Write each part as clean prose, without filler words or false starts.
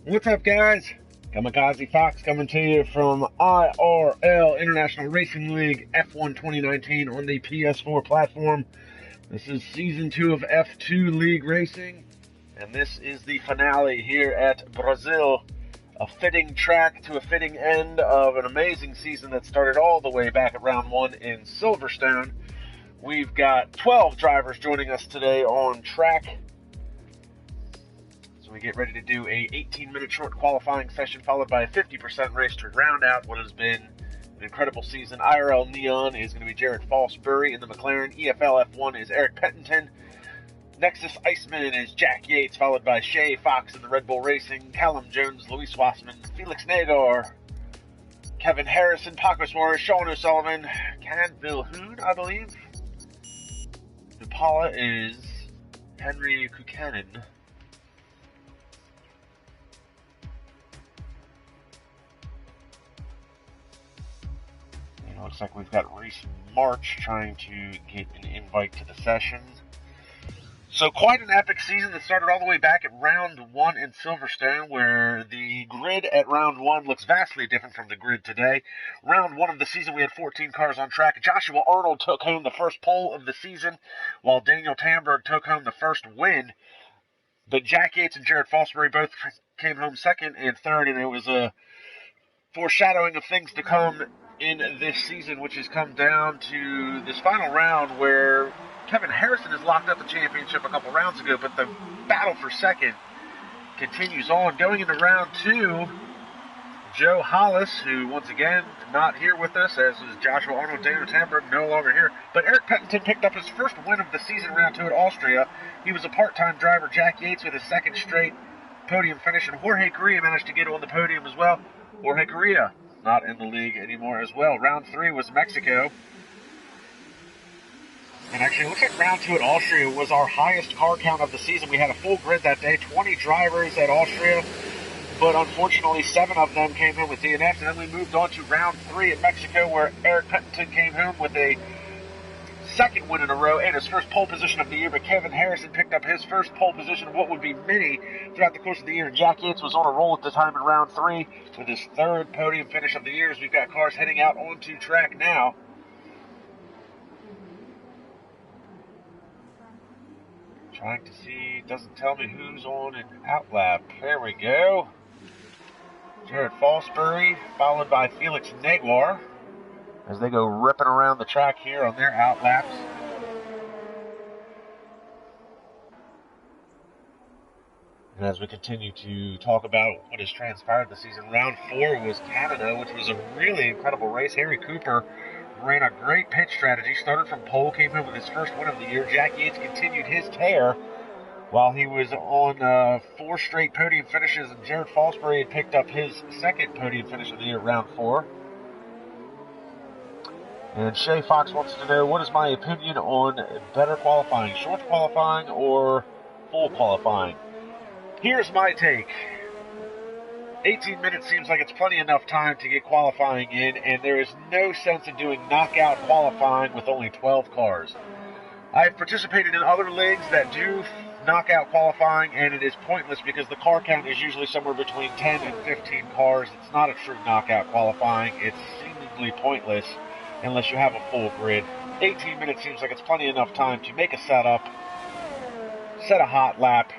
What's up, guys? KAMIKAZE-FOX coming to you from IRL International Racing League F1 2019 on the PS4 platform. This is Season 2 of F2 League Racing, and this is the finale here at Brazil. A fitting track to a fitting end of an amazing season that started all the way back at round 1 in Silverstone. We've got 12 drivers joining us today on track. We get ready to do a 18-minute short qualifying session followed by a 50% race to round out what has been an incredible season. IRL Neon is going to be Jared Falsbury in the McLaren. EFL F1 is Eric Pettington. Nexus Iceman is Jack Yates, followed by Shay Fox in the Red Bull Racing. Callum Jones, Luis Wassman, Felix Negwer, Kevin Harrison, Paco Suarez, Sean O'Sullivan, Canville Hoon, I believe. Impala is Henry Kukanen. Looks like we've got Reese March trying to get an invite to the session. So quite an epic season that started all the way back at round 1 in Silverstone, where the grid at round 1 looks vastly different from the grid today. Round 1 of the season, we had 14 cars on track. Joshua Arnold took home the first pole of the season, while Daniel Tamberg took home the first win. But Jack Yates and Jared Falsbury both came home second and third, and it was a foreshadowing of things to come in this season, which has come down to this final round where Kevin Harrison has locked up the championship a couple rounds ago, but the battle for second continues on. Going into round 2, Joe Hollis, who once again not here with us, as is Joshua Arnold, Daniel Tamberg, no longer here, but Eric Pettington picked up his first win of the season, round 2 at Austria. He was a part-time driver. Jack Yates with his second straight podium finish, and Jorge Correa managed to get on the podium as well. Jorge Correa not in the league anymore as well. Round 3 was Mexico. And actually, it looks like round 2 at Austria was our highest car count of the season. We had a full grid that day, 20 drivers at Austria, but unfortunately 7 of them came home with DNFs. And then we moved on to round 3 at Mexico, where Eric Pettington came home with a second win in a row and his first pole position of the year, but Kevin Harrison picked up his first pole position of what would be many throughout the course of the year. Jack Yates was on a roll at the time in round 3 with his third podium finish of the year, as we've got cars heading out onto track now. Trying to see, doesn't tell me who's on an outlap. There we go. Jared Falsbury, followed by Felix Negwer, as they go ripping around the track here on their outlaps. And as we continue to talk about what has transpired this season, round 4 was Canada, which was a really incredible race. Harry Cooper ran a great pit strategy, started from pole, came home with his first win of the year. Jack Yates continued his tear while he was on 4 straight podium finishes, and Jared Falsbury had picked up his second podium finish of the year, round 4. And Shay Fox wants to know, what is my opinion on better qualifying, short qualifying or full qualifying? Here's my take. 18 minutes seems like it's plenty enough time to get qualifying in, and there is no sense in doing knockout qualifying with only 12 cars. I've participated in other leagues that do knockout qualifying, and it is pointless because the car count is usually somewhere between 10 and 15 cars. It's not a true knockout qualifying. It's seemingly pointless unless you have a full grid. 18 minutes seems like it's plenty enough time to make a setup, set a hot lap,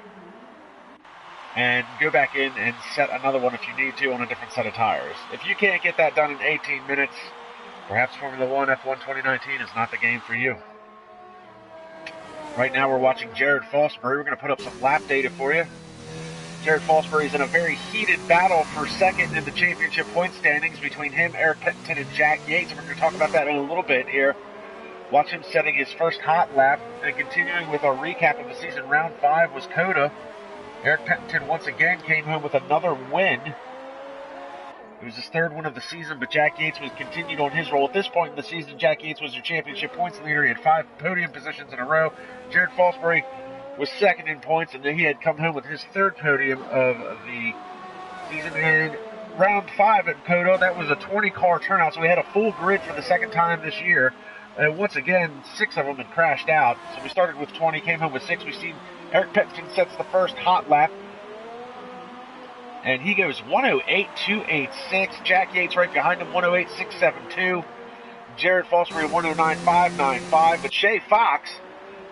and go back in and set another one if you need to on a different set of tires. If you can't get that done in 18 minutes, perhaps Formula 1 F1 2019 is not the game for you. Right now we're watching Jared Falsbury. We're going to put up some lap data for you. Jared Falsbury is in a very heated battle for second in the championship point standings between him, Eric Pettington, and Jack Yates. And we're going to talk about that in a little bit here. Watch him setting his first hot lap. And continuing with our recap of the season, round 5 was Coda. Eric Pettington once again came home with another win. It was his third win of the season, but Jack Yates was continued on his roll. At this point in the season, Jack Yates was your championship points leader. He had 5 podium positions in a row. Jared Falsbury was second in points, and then he had come home with his third podium of the season. And round 5 at Coda, that was a 20-car turnout, so we had a full grid for the second time this year. Once again, 6 of them had crashed out. So we started with 20, came home with 6. We've seen Eric Pettington sets the first hot lap. And he goes 108.286. Jack Yates right behind him, 108.672. Jared Fosbury, 109.595. But Shay Fox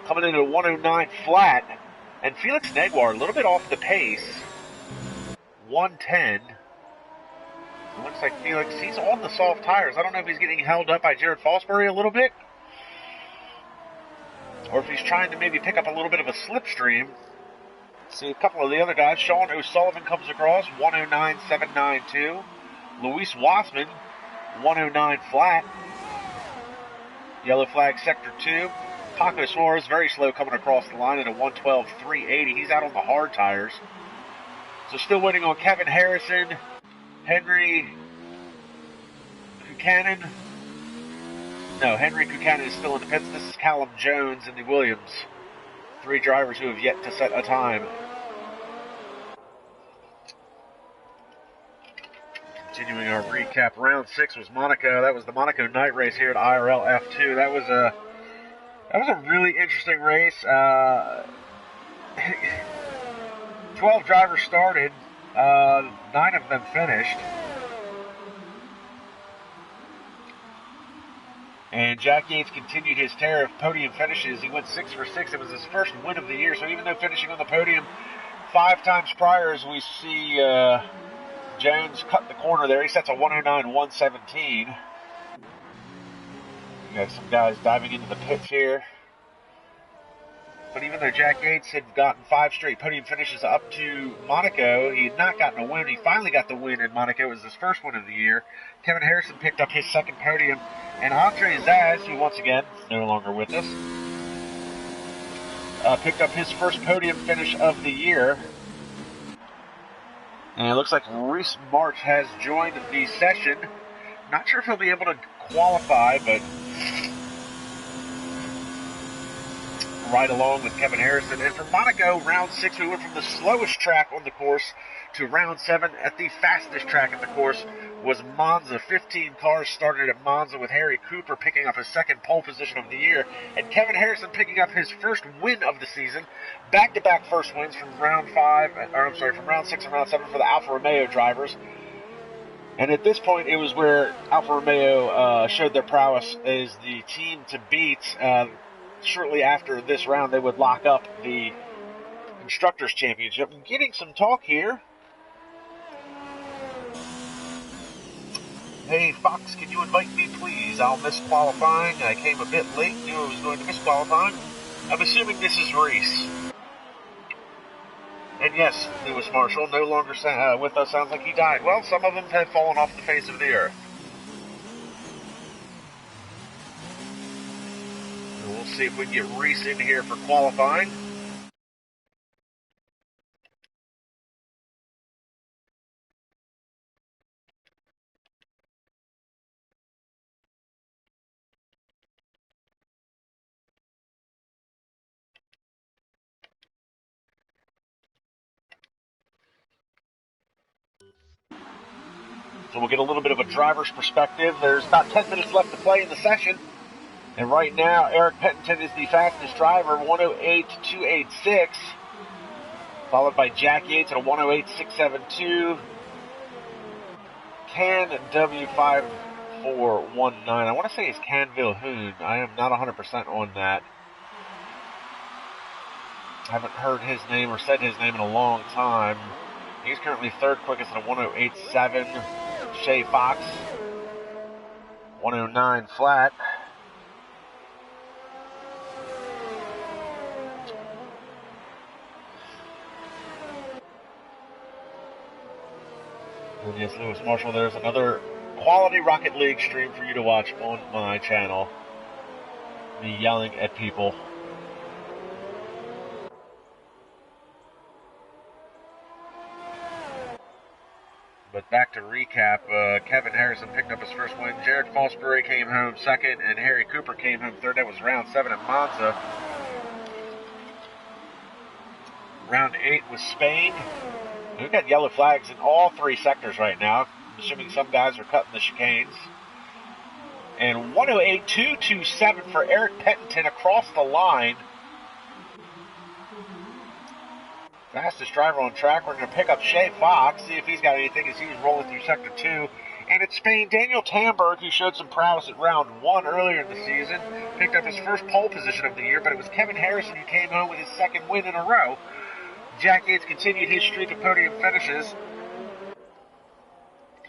coming in at 109 flat. And Felix Negwer a little bit off the pace, 110. It looks like Felix, he's on the soft tires. I don't know if he's getting held up by Jared Fosbury a little bit, or if he's trying to maybe pick up a little bit of a slipstream. See a couple of the other guys. Sean O'Sullivan comes across, 109.792. Luis Wassman, 109 flat. Yellow flag sector 2. Paco Suarez, very slow coming across the line at a 112.380. He's out on the hard tires. So still waiting on Kevin Harrison, Henry Buchanan. No, Henry Buchanan is still in the pits. This is Callum Jones and the Williams. 3 drivers who have yet to set a time. Continuing our recap, round 6 was Monaco. That was the Monaco night race here at IRL F2. That was a really interesting race. 12 drivers started. 9 of them finished. And Jack Yates continued his tear of podium finishes. He went 6 for 6. It was his first win of the year. So even though finishing on the podium 5 times prior, as we see Jones cut the corner there, he sets a 109.117. We got some guys diving into the pits here. But even though Jack Yates had gotten 5 straight podium finishes up to Monaco, he had not gotten a win. He finally got the win in Monaco. It was his first win of the year. Kevin Harrison picked up his second podium. And Andre Zaz, who once again, no longer with us, picked up his first podium finish of the year. And it looks like Reese March has joined the session. Not sure if he'll be able to qualify, but right along with Kevin Harrison. And for Monaco, round 6, we went from the slowest track on the course to round 7 at the fastest track at the course was Monza. 15 cars started at Monza, with Harry Cooper picking up his second pole position of the year and Kevin Harrison picking up his first win of the season. Back-to-back first wins from round 6 and round 7 for the Alfa Romeo drivers. And at this point, it was where Alfa Romeo showed their prowess as the team to beat. Shortly after this round, they would lock up the Constructors' Championship. I'm getting some talk here. Hey, Fox, can you invite me, please? I'll miss qualifying. I came a bit late, knew I was going to miss qualifying. I'm assuming this is Reese. And yes, Lewis Marshall, no longer with us. Sounds like he died. Well, some of them have fallen off the face of the earth. We'll see if we can get Reese in here for qualifying. So we'll get a little bit of a driver's perspective. There's about 10 minutes left to play in the session. And right now, Eric Pettington is the fastest driver, 108.286. Followed by Jack Yates at a 108.672. Can W5419. I want to say it's Canville Hoon. I am not 100% on that. I haven't heard his name or said his name in a long time. He's currently third quickest at a 108.7. Shay Fox, 109 flat. And yes, Lewis Marshall, there's another quality Rocket League stream for you to watch on my channel. Me yelling at people. But back to recap, Kevin Harrison picked up his first win. Jared Fosbury came home second, and Harry Cooper came home third. That was round 7 at Monza. Round 8 was Spain. We've got yellow flags in all 3 sectors right now. I'm assuming some guys are cutting the chicanes. And 108.227 for Eric Pettington across the line. Fastest driver on track. We're going to pick up Shea Fox, see if he's got anything as he's rolling through Sector 2. And it's Spain, Daniel Tamberg, who showed some prowess at round 1 earlier in the season. Picked up his first pole position of the year, but it was Kevin Harrison who came home with his second win in a row. Jack Yates continued his streak of podium finishes,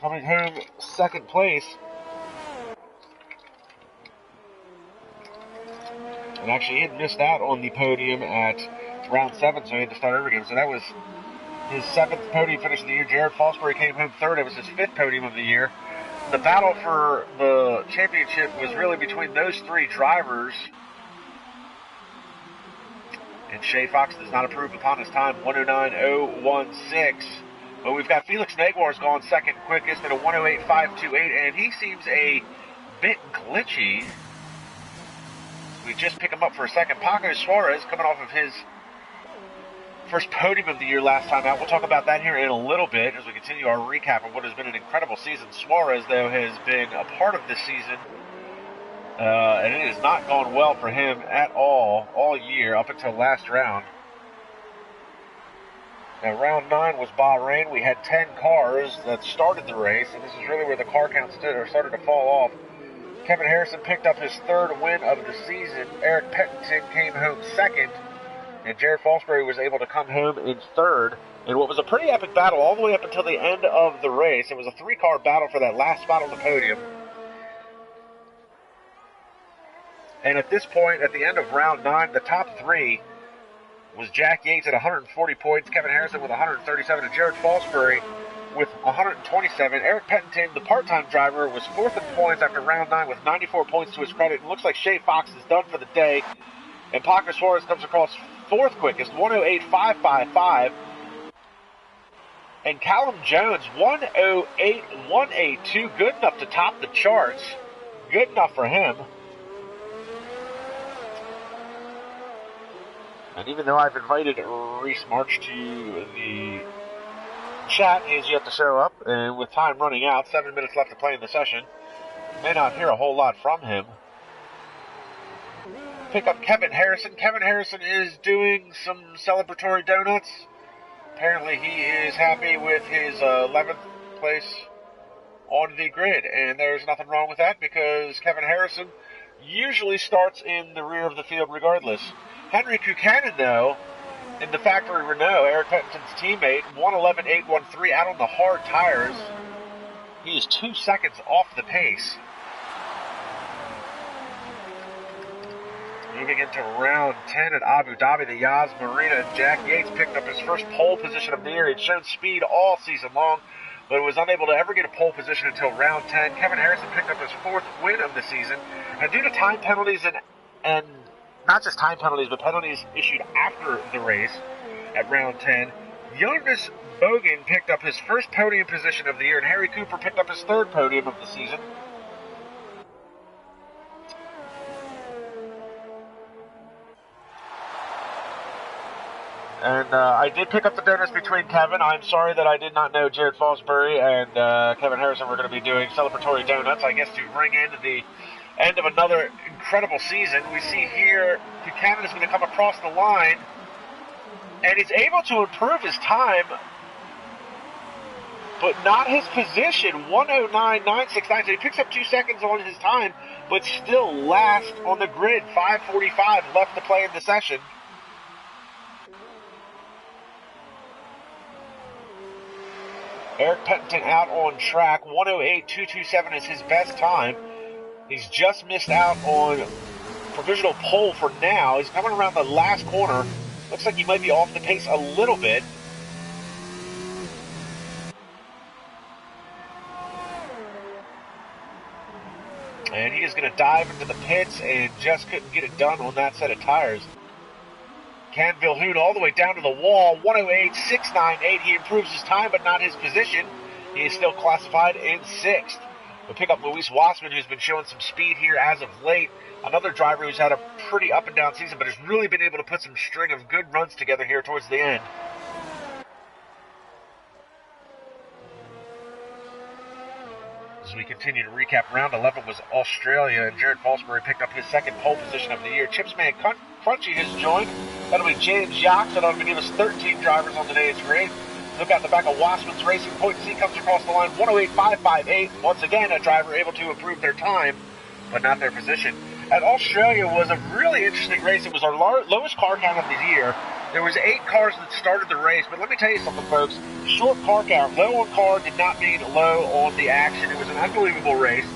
coming home second place. And actually, he had missed out on the podium at round 7, so he had to start over again. So that was his 7th podium finish of the year. Jared Fosbury came home 3rd. It was his 5th podium of the year. The battle for the championship was really between those 3 drivers. And Shea Fox does not improve upon his time, 109.016. But we've got Felix Negwer's gone second quickest at a 108.528, and he seems a bit glitchy. We just pick him up for a second. Paco Suarez coming off of his first podium of the year last time out. We'll talk about that here in a little bit as we continue our recap of what has been an incredible season. Suarez, though, has been a part of this season, and it has not gone well for him at all year up until last round. Now, round 9 was Bahrain. We had 10 cars that started the race, and this is really where the car count started to fall off. Kevin Harrison picked up his 3rd win of the season. Eric Pettington came home 2nd, and Jared Fosbury was able to come home in 3rd in what was a pretty epic battle all the way up until the end of the race. It was a 3-car battle for that last spot on the podium. And at this point, at the end of round 9, the top 3 was Jack Yates at 140 points, Kevin Harrison with 137, and Jared Fosbury with 127. Eric Pettington, the part-time driver, was 4th in points after round 9 with 94 points to his credit. It looks like Shea Fox is done for the day. And Paco Suarez comes across 4th quickest, 108.555. And Callum Jones, 108.182. Good enough to top the charts. Good enough for him. And even though I've invited Reese March to the chat, he has yet to show up, and with time running out, 7 minutes left to play in the session, may not hear a whole lot from him. Pick up Kevin Harrison. Kevin Harrison is doing some celebratory donuts. Apparently he is happy with his 11th place on the grid, and there's nothing wrong with that because Kevin Harrison usually starts in the rear of the field regardless. Henry Buchanan, though, in the factory Renault, Eric Pettington's teammate, 111.813 out on the hard tires. He is 2 seconds off the pace. Moving into round 10 at Abu Dhabi, the Yas Marina, Jack Yates picked up his first pole position of the year. He'd shown speed all season long, but was unable to ever get a pole position until round 10. Kevin Harrison picked up his 4th win of the season, and due to time penalties and not just time penalties, but penalties issued after the race at round 10, Jonas Bogan picked up his first podium position of the year, and Harry Cooper picked up his 3rd podium of the season. And I did pick up the donuts between Kevin. I'm sorry that I did not know Jared Fosbury and Kevin Harrison were going to be doing celebratory donuts, I guess, to bring in the end of another incredible season. We see here Buchanan is going to come across the line, and he's able to improve his time, but not his position, 109.969. So he picks up 2 seconds on his time, but still last on the grid, 5:45 left to play in the session. Eric Pettington out on track, 108.227 is his best time. He's just missed out on provisional pole for now. He's coming around the last corner. Looks like he might be off the pace a little bit. And he is going to dive into the pits and just couldn't get it done on that set of tires. Can Vilhoen all the way down to the wall, 108.698. He improves his time, but not his position. He is still classified in 6th. We'll pick up Luis Wassman, who's been showing some speed here as of late. Another driver who's had a pretty up and down season, but has really been able to put some string of good runs together here towards the end. As we continue to recap, round 11 was Australia, and Jared Fosbury picked up his 2nd pole position of the year. Chipsman Crunchy has joined. That'll be James Yachts. That'll give us 13 drivers on today's grid. Look out the back of Wasman's Racing. Point C comes across the line, 108.558. Once again, a driver able to improve their time, but not their position. At Australia was a really interesting race. It was our lowest car count of the year. There was 8 cars that started the race, but let me tell you something, folks. Short car count, low on car did not mean low on the action. It was an unbelievable race.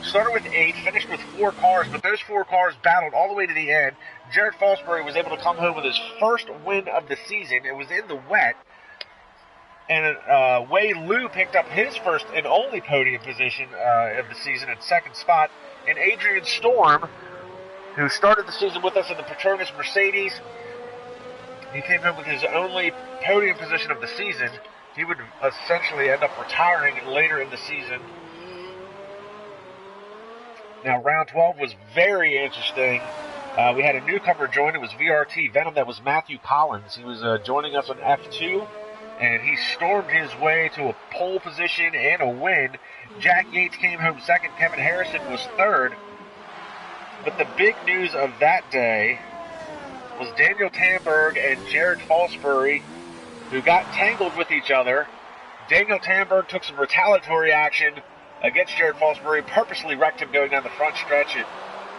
Started with 8, finished with 4 cars, but those 4 cars battled all the way to the end. Jared Fosbury was able to come home with his first win of the season. It was in the wet. And Wei Lu picked up his first and only podium position of the season in second spot. And Adrian Storm, who started the season with us in the Petronas Mercedes, he came in with his only podium position of the season. He would essentially end up retiring later in the season. Now, round 12 was very interesting. We had a newcomer join. It was VRT Venom. That was Matthew Collins. He was joining us on F2, and he stormed his way to a pole position and a win. Jack Yates came home second. Kevin Harrison was third. But the big news of that day was Daniel Tamberg and Jared Fosbury, who got tangled with each other. Daniel Tamberg took some retaliatory action against Jared Fosbury, purposely wrecked him going down the front stretch at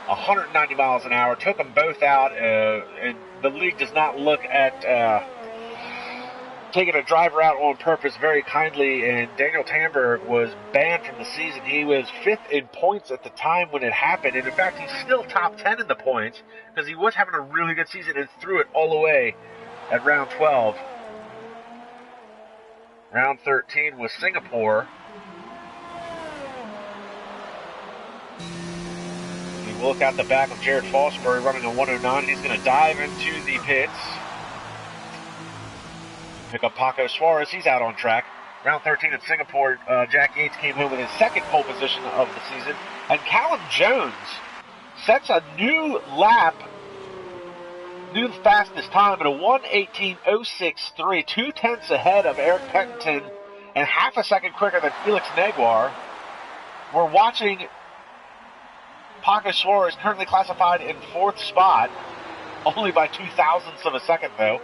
190 miles an hour, took them both out, and the league does not look at taking a driver out on purpose very kindly, and Daniel Tamberg was banned from the season. He was 5th in points at the time when it happened, and in fact he's still top 10 in the points because he was having a really good season and threw it all away at round 12. Round 13 was Singapore. We look out the back of Jared Fosbury running a 109. He's going to dive into the pits. Pick up Paco Suarez. He's out on track. Round 13 at Singapore, Jack Yates came home with his second pole position of the season. And Callum Jones sets a new lap, new fastest time at a 1:18.063, 2/10 ahead of Eric Pettington and half a second quicker than Felix Negwer. We're watching Paco Suarez, currently classified in 4th spot, only by 0.02 of a second though.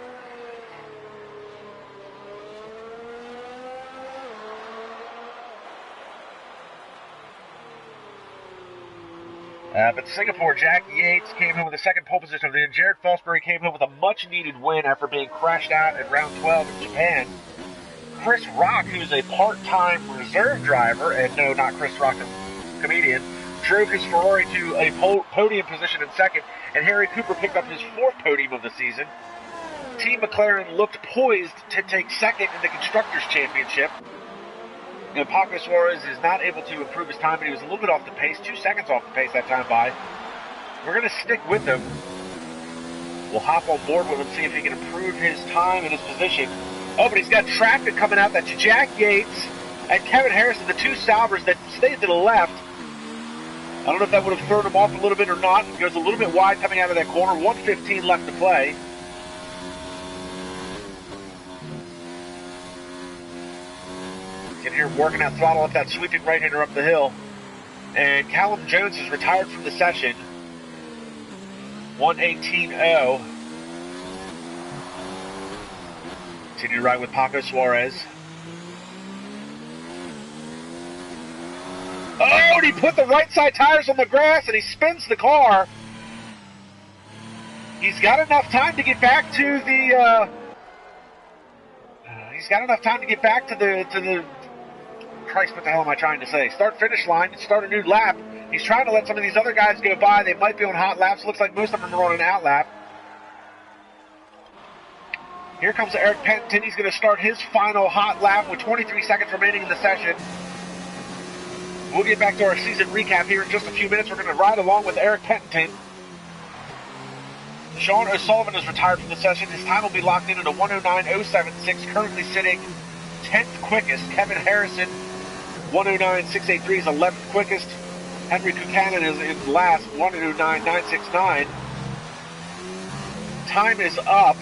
But Singapore, Jack Yates came home with the second pole position, and Jared Fosbury came home with a much-needed win after being crashed out at round 12 in Japan. Chris Rock, who's a part-time reserve driver, and no, not Chris Rock, the comedian, drove his Ferrari to a podium position in second, and Harry Cooper picked up his 4th podium of the season. Team McLaren looked poised to take second in the Constructors' Championship. And Paco Suarez is not able to improve his time, but he was a little bit off the pace, 2 seconds off the pace that time by. We're going to stick with him. We'll hop on board with him, see if he can improve his time and his position. Oh, but he's got traffic coming out. That's Jack Yates and Kevin Harrison, the 2 Saubers that stayed to the left. I don't know if that would have thrown him off a little bit or not. It goes a little bit wide coming out of that corner. 1:15 left to play. You can hear him working that throttle up that sweeping right-hander up the hill. And Callum Jones is retired from the session. 1:18.0. Continue to ride with Paco Suarez. Oh, and he put the right side tires on the grass and he spins the car. He's got enough time to get back to the Christ, what the hell am I trying to say? Start-finish line and start a new lap. He's trying to let some of these other guys go by. They might be on hot laps. Looks like most of them are on an out lap. Here comes Eric Pettington. He's going to start his final hot lap with 23 seconds remaining in the session. We'll get back to our season recap here in just a few minutes. We're going to ride along with Eric Pettington. Sean O'Sullivan is retired from the session. His time will be locked in at a 1:09.076, currently sitting 10th quickest. Kevin Harrison, 1:09.683 is 11th quickest. Henry Kukanen is in last, 1:09.969. Time is up.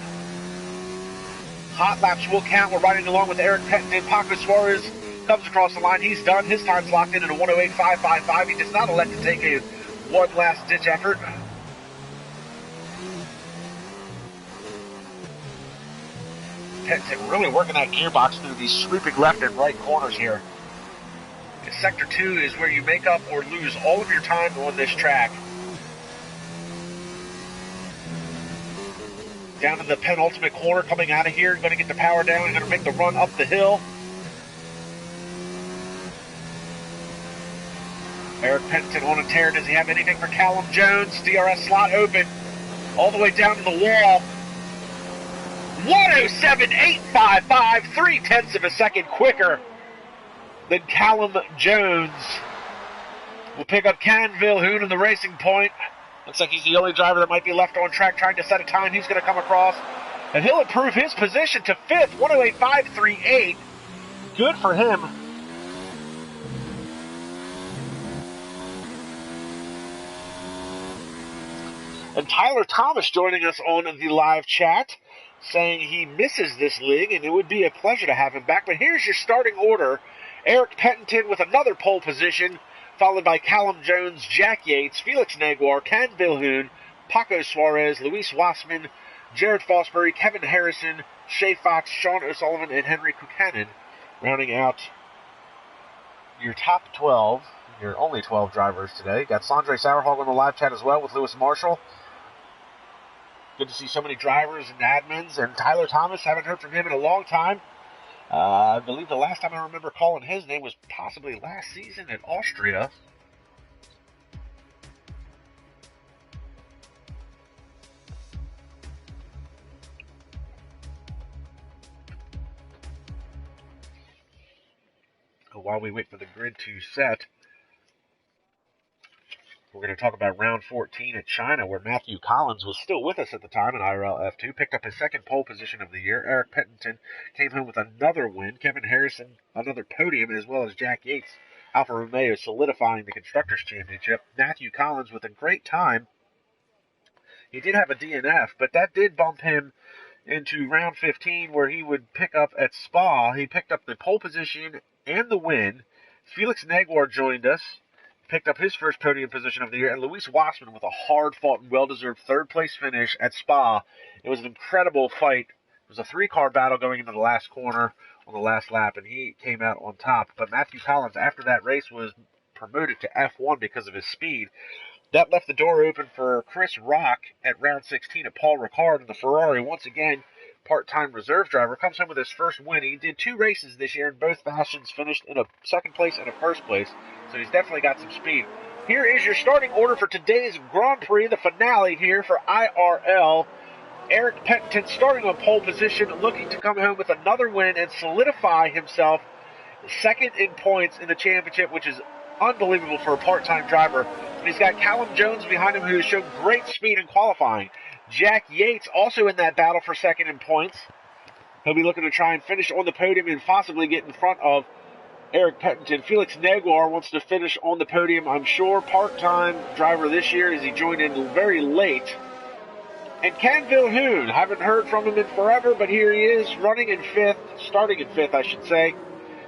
Hot laps will count. We're riding along with Eric Pettington. Paco Suarez comes across the line. He's done. His time's locked in at a 1:08.555. He does not elect to take a one last ditch effort. Pettington really working that gearbox through these sweeping left and right corners here. Sector 2 is where you make up or lose all of your time on this track. Down to the penultimate corner coming out of here. Going to get the power down. Going to make the run up the hill. Eric Pettington on a tear. Does he have anything for Callum Jones? DRS slot open. All the way down to the wall. 107.855. 0.3 of a second quicker than Callum Jones. Will pick up Can Vilhoen in the racing point. Looks like he's the only driver that might be left on track trying to set a time he's going to come across. And he'll improve his position to 5th, 108.538. Good for him. And Tyler Thomas joining us on the live chat, saying he misses this league and it would be a pleasure to have him back. But here's your starting order. Eric Pettington with another pole position, followed by Callum Jones, Jack Yates, Felix Negwer, Can Vilhoen, Paco Suarez, Luis Wassman, Jared Fosbury, Kevin Harrison, Shay Fox, Sean O'Sullivan, and Henry Kukanen, rounding out your top 12, your only 12 drivers today. Got Sondre Sorhaug on the live chat as well with Lewis Marshall. Good to see so many drivers and admins, and Tyler Thomas, haven't heard from him in a long time. I believe the last time I remember calling his name was possibly last season at Austria. While we wait for the grid to set, we're going to talk about round 14 at China, where Matthew Collins was still with us at the time in IRL F2, picked up his second pole position of the year. Eric Pettington came home with another win. Kevin Harrison, another podium, as well as Jack Yates, Alfa Romeo, solidifying the Constructors' Championship. Matthew Collins with a great time. He did have a DNF, but that did bump him into round 15, where he would pick up at Spa. He picked up the pole position and the win. Felix Negwer joined us, picked up his first podium position of the year, and Luis Wassman with a hard-fought and well-deserved third-place finish at Spa. It was an incredible fight. It was a three-car battle going into the last corner on the last lap, and he came out on top. But Matthew Collins, after that race, was promoted to F1 because of his speed. That left the door open for Chris Rock at round 16 at Paul Ricard, and the Ferrari, once again, part-time reserve driver, comes home with his first win. He did 2 races this year in both fashions, finished in a second place and a first place, so he's definitely got some speed. Here is your starting order for today's Grand Prix, the finale here for IRL. Eric Pettington starting on pole position, looking to come home with another win and solidify himself second in points in the championship, which is unbelievable for a part-time driver. And he's got Callum Jones behind him, who has shown great speed in qualifying. Jack Yates also in that battle for second in points. He'll be looking to try and finish on the podium and possibly get in front of Eric Pettington. Felix Negwer wants to finish on the podium, I'm sure. Part-time driver this year, as he joined in very late. And Can Vilhoen, haven't heard from him in forever, but here he is, running in 5th, starting in 5th, I should say.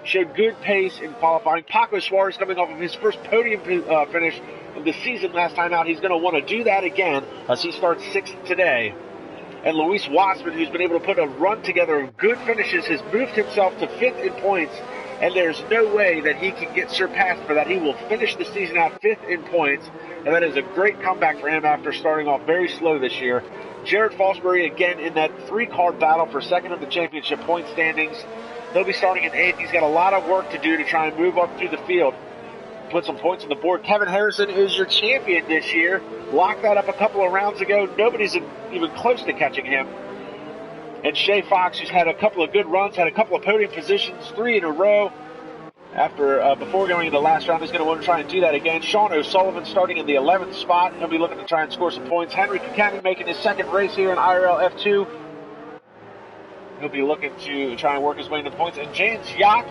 Showed good pace in qualifying. Paco Suarez coming off of his first podium finish of the season last time out. He's going to want to do that again as he starts 6th today. And Luis Wassman, who's been able to put a run together of good finishes, has moved himself to 5th in points, and there's no way that he can get surpassed for that. He will finish the season out 5th in points, and that is a great comeback for him after starting off very slow this year. Jared Fosbury, again, in that 3-car battle for second of the championship point standings. He'll be starting in 8th. He's got a lot of work to do to try and move up through the field, put some points on the board. Kevin Harrison is your champion this year. Locked that up a couple of rounds ago. Nobody's even close to catching him. And Shay Fox, who's had a couple of good runs, had a couple of podium positions, 3 in a row. Before going into the last round, he's going to want to try and do that again. Sean O'Sullivan starting in the 11th spot. He'll be looking to try and score some points. Henry Kukanen making his second race here in IRL F2. He'll be looking to try and work his way into the points. And James Yacht,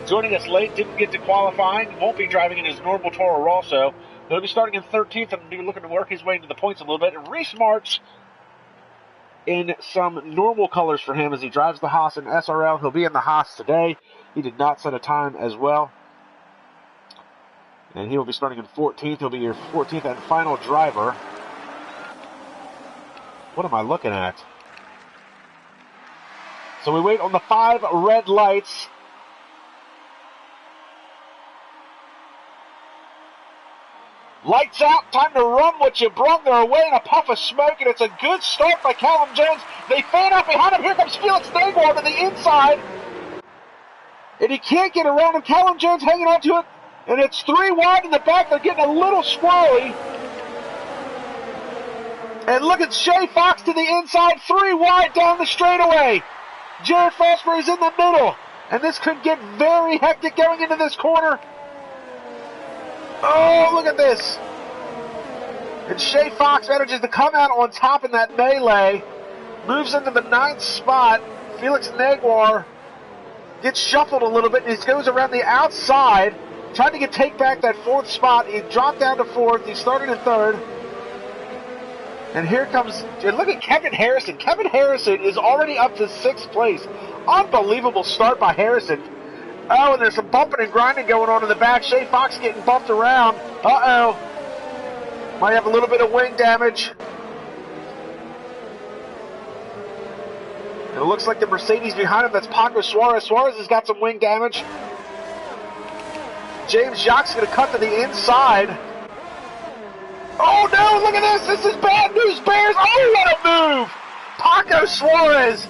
joining us late, didn't get to qualifying. Won't be driving in his normal Toro Rosso. He'll be starting in 13th and be looking to work his way into the points a little bit. And Reese March in some normal colors for him as he drives the Haas in SRL. He'll be in the Haas today. He did not set a time as well. And he will be starting in 14th. He'll be your 14th and final driver. What am I looking at? So we wait on the 5 red lights. Lights out, time to run what you brung. They're away in a puff of smoke, and it's a good start by Callum Jones. They fan out behind him. Here comes Felix Negwer to the inside. And he can't get around him. Callum Jones hanging on to it. And it's 3 wide in the back. They're getting a little squirrely. And look at Shay Fox to the inside. 3 wide down the straightaway. Jared Fosbury's in the middle. And this could get very hectic going into this corner. Oh, look at this. And Shay Fox manages to come out on top in that melee. Moves into the 9th spot. Felix Negwer gets shuffled a little bit, and he goes around the outside, trying to take back that 4th spot. He dropped down to 4th. He started in 3rd. And here comes, and look at Kevin Harrison. Kevin Harrison is already up to 6th place. Unbelievable start by Harrison. Oh, and there's some bumping and grinding going on in the back. Shay Fox getting bumped around. Uh-oh. Might have a little bit of wing damage. And it looks like the Mercedes behind him, that's Paco Suarez. Suarez has got some wing damage. James Jacques going to cut to the inside. Oh no, look at this. This is bad news, Bears. Oh, what a move. Paco Suarez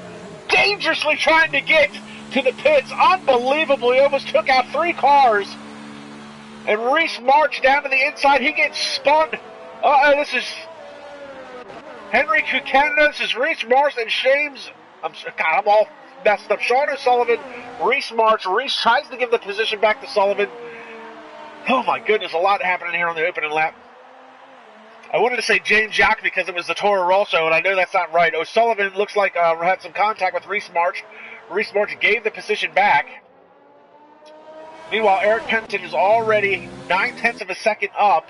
dangerously trying to get to the pits. Unbelievable. He almost took out 3 cars. And Reese March down to the inside. He gets spun. Uh-oh, this is Henry Canada. This is Reese March and James. I'm all messed up. Sean O'Sullivan, Reese March. Reese tries to give the position back to Sullivan. Oh my goodness, a lot happening here on the opening lap. I wanted to say James Jacques because it was the Toro Rosso, and I know that's not right. O'Sullivan looks like had some contact with Reese March. Reese March gave the position back. Meanwhile, Eric Penton is already 9/10 of a second up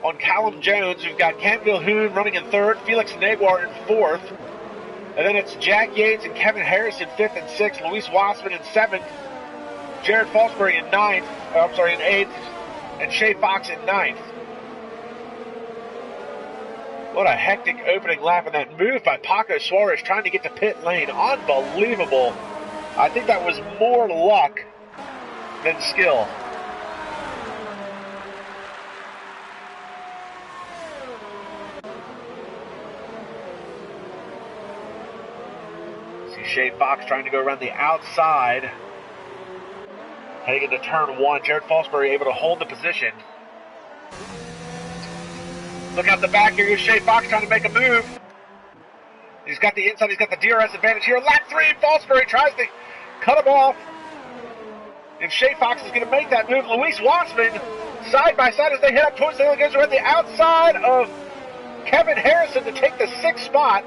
on Callum Jones. We've got Ken Vilhoun running in 3rd, Felix Negwer in 4th. And then it's Jack Yates and Kevin Harrison 5th and 6th, Luis Wassman in 7th, Jared Fosbury in 8th, and Shay Fox in 9th. What a hectic opening lap, and that move by Paco Suarez trying to get to pit lane. Unbelievable. I think that was more luck than skill. See Shay Fox trying to go around the outside. Heading into turn 1. Jared Fosbury able to hold the position. Look out the back here. Here's Shay Fox trying to make a move. He's got the inside. He's got the DRS advantage here. Lap 3. Fosbury tries to cut him off. And Shay Fox is going to make that move. Luis Wassman, side by side as they head up towards the hill, goes around the outside of Kevin Harrison to take the 6th spot.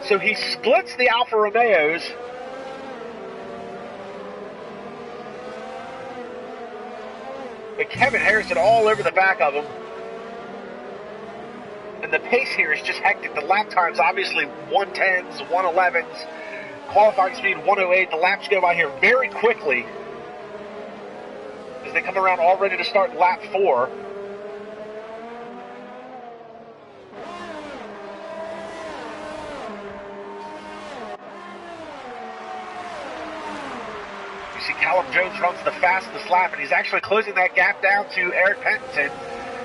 So he splits the Alfa Romeos. But Kevin Harrison all over the back of him. And the pace here is just hectic. The lap times obviously 110s, 111s. Qualifying speed 108. The laps go by here very quickly as they come around all ready to start lap 4. You see Callum Jones runs the fastest lap, and he's actually closing that gap down to Eric Penton.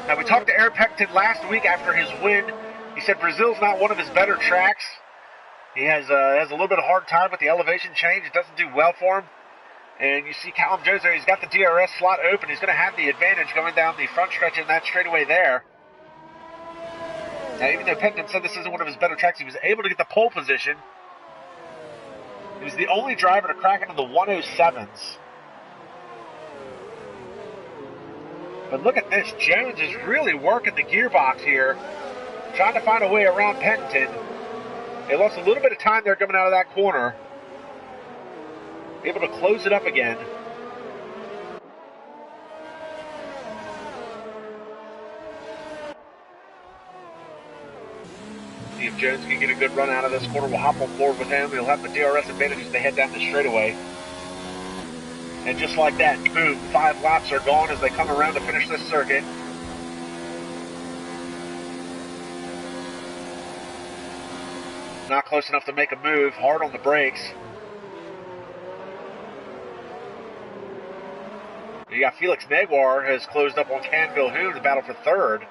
Now, we talked to Eric Penton last week after his win. He said Brazil's not one of his better tracks. He has a little bit of hard time with the elevation change. It doesn't do well for him. And you see Callum Jones there. He's got the DRS slot open. He's going to have the advantage going down the front stretch in that straightaway there. Now, even though Penton said this isn't one of his better tracks, he was able to get the pole position. He was the only driver to crack into the 107s. But look at this. Jones is really working the gearbox here, trying to find a way around Penton. They lost a little bit of time there coming out of that corner. Able to close it up again. See if Jones can get a good run out of this corner. We'll hop on board with him. He'll have the DRS advantage as they head down the straightaway. And just like that, boom, 5 laps are gone as they come around to finish this circuit. Not close enough to make a move. Hard on the brakes. You got Felix Negwer has closed up on Canville-Hoon in the battle for third.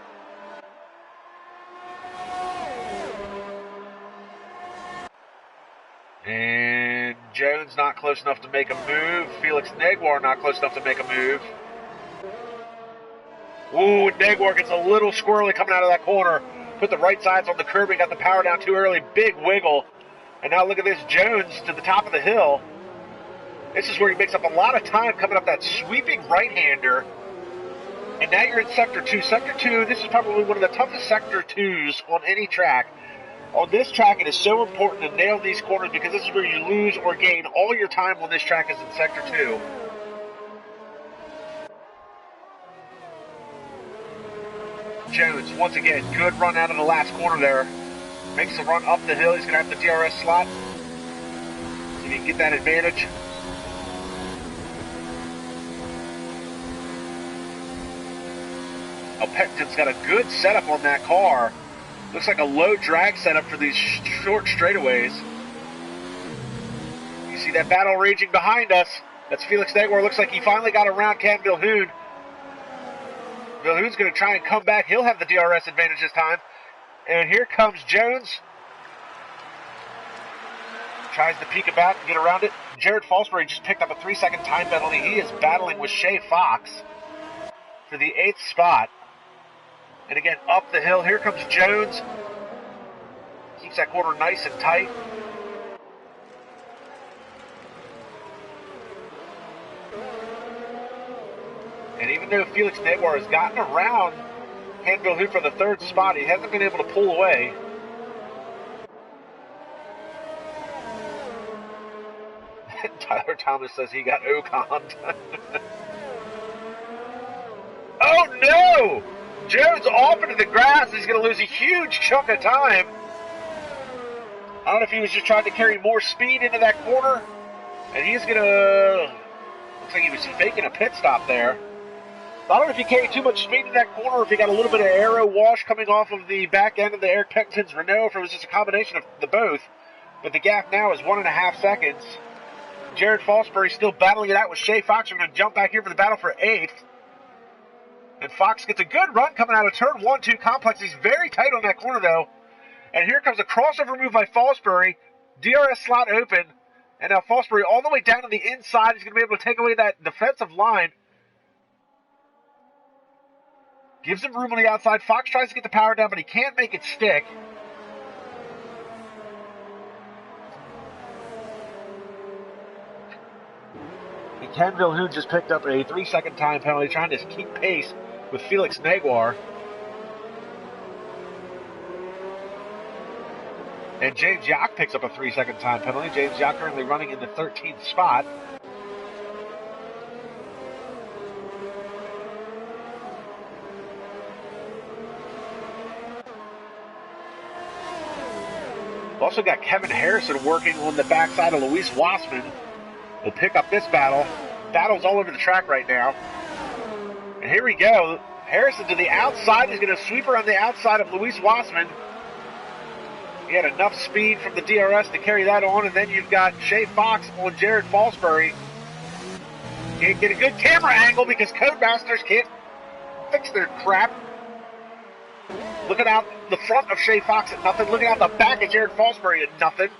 And Jones not close enough to make a move. Felix Negwer not close enough to make a move. Ooh, Negwer gets a little squirrely coming out of that corner. Put the right sides on the curb and got the power down too early. Big wiggle. And now look at this, Jones to the top of the hill. This is where he makes up a lot of time coming up that sweeping right-hander. And now you're in Sector 2. Sector 2, this is probably one of the toughest Sector 2s on any track. On this track, it is so important to nail these corners because this is where you lose or gain all your time on this track is in Sector 2. Jones, once again, good run out of the last corner there. Makes the run up the hill. He's going to have the DRS slot. See if he can get that advantage. Pettington's got a good setup on that car. Looks like a low drag setup for these short straightaways. You see that battle raging behind us. That's Felix Negwer. Looks like he finally got around Vilhoun. Vilhoun's going to try and come back. He'll have the DRS advantage this time. And here comes Jones. Tries to peek about and get around it. Jared Fosbury just picked up a 3-second time penalty. He is battling with Shay Fox for the 8th spot. And again, up the hill, here comes Jones. Keeps that corner nice and tight. And even though Felix Negwer has gotten around Vilhoun for the 3rd spot, he hasn't been able to pull away. Tyler Thomas says he got Oconned. Oh no! Jones off into the grass. He's going to lose a huge chunk of time. I don't know if he was just trying to carry more speed into that corner. And he's going to... Looks like he was faking a pit stop there. I don't know if he carried too much speed in that corner or if he got a little bit of aero wash coming off of the back end of the Eric Pettington's Renault, if it was just a combination of the both. But the gap now is 1.5 seconds. Jared Fosbury still battling it out with Shay Fox. We're going to jump back here for the battle for 8th. And Fox gets a good run coming out of turn 1-2 complex. He's very tight on that corner, though. And here comes a crossover move by Fosbury. DRS slot open. And now Fosbury all the way down to the inside. He's going to be able to take away that defensive line. Gives him room on the outside. Fox tries to get the power down, but he can't make it stick. And Ken Vilhoun just picked up a 3-second time penalty, trying to keep pace with Felix Negwer. And James Yock picks up a 3-second time penalty. James Yock currently running in the 13th spot. We've also got Kevin Harrison working on the backside of Luis Wassman. Will pick up this battle. Battle's all over the track right now. And here we go. Harrison to the outside. He's going to sweep around the outside of Luis Wassman. He had enough speed from the DRS to carry that on. And then you've got Shay Fox on Jared Fosbury. Can't get a good camera angle because Codemasters can't fix their crap. Looking out the front of Shay Fox at nothing. Looking out the back of Jared Fosbury at nothing.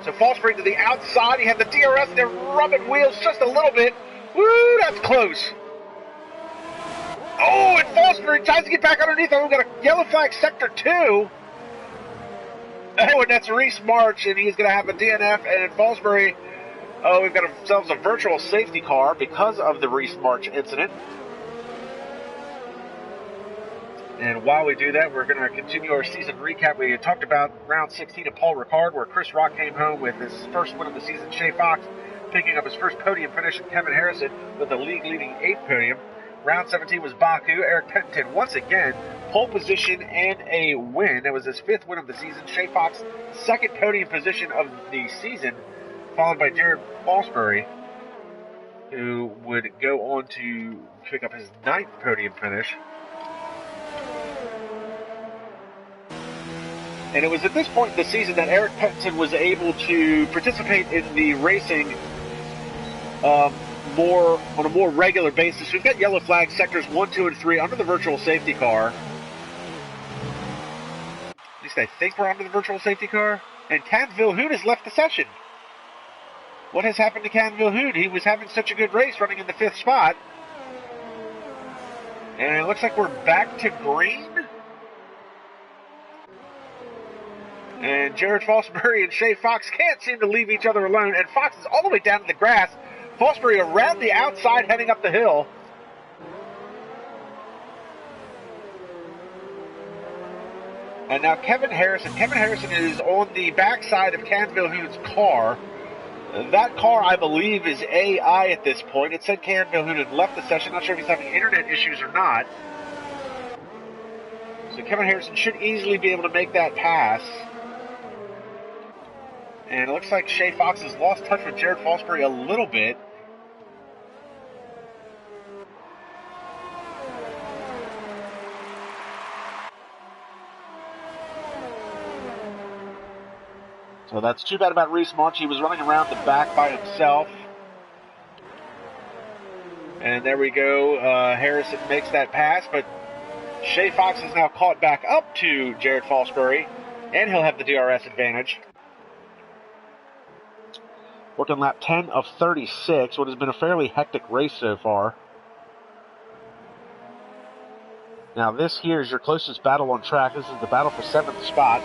So Fosbury to the outside. He had the DRS. They're rubbing wheels just a little bit. Woo, that's close. Oh, and Fosbury tries to get back underneath. Oh, we've got a yellow flag sector 2. Oh, and that's Reese March, and he's going to have a DNF. And Fosbury, oh, we've got ourselves a virtual safety car because of the Reese March incident. And while we do that, we're going to continue our season recap. We had talked about round 16 of Paul Ricard, where Chris Rock came home with his first win of the season. Shay Fox picking up his first podium finish, and Kevin Harrison with the league-leading 8th podium. Round 17 was Baku. Eric Pettington, once again, pole position and a win. That was his 5th win of the season. Shay Fox, 2nd podium position of the season, followed by Jared Fosbury, who would go on to pick up his 9th podium finish. And it was at this point in the season that Eric Pettinson was able to participate in the racing on a more regular basis. We've got yellow flag sectors 1, 2, and 3 under the virtual safety car. At least I think we're under the virtual safety car. And Can Vilhoen has left the session. What has happened to Can Vilhoen? He was having such a good race running in the 5th spot. And it looks like we're back to green. And Jared Fosbury and Shay Fox can't seem to leave each other alone. And Fox is all the way down to the grass. Fosbury around the outside heading up the hill. And now Kevin Harrison. Kevin Harrison is on the backside of Can Vilhoen's car. That car, I believe, is AI at this point. It said Can Vilhoen had left the session. Not sure if he's having internet issues or not. So Kevin Harrison should easily be able to make that pass. And it looks like Shay Fox has lost touch with Jared Fosbury a little bit. So that's too bad about Reese Munch. He was running around the back by himself. And there we go. Harrison makes that pass, but Shay Fox is now caught back up to Jared Fosbury, and he'll have the DRS advantage. Working lap 10 of 36, what has been a fairly hectic race so far. Now this here is your closest battle on track. This is the battle for 7th spot.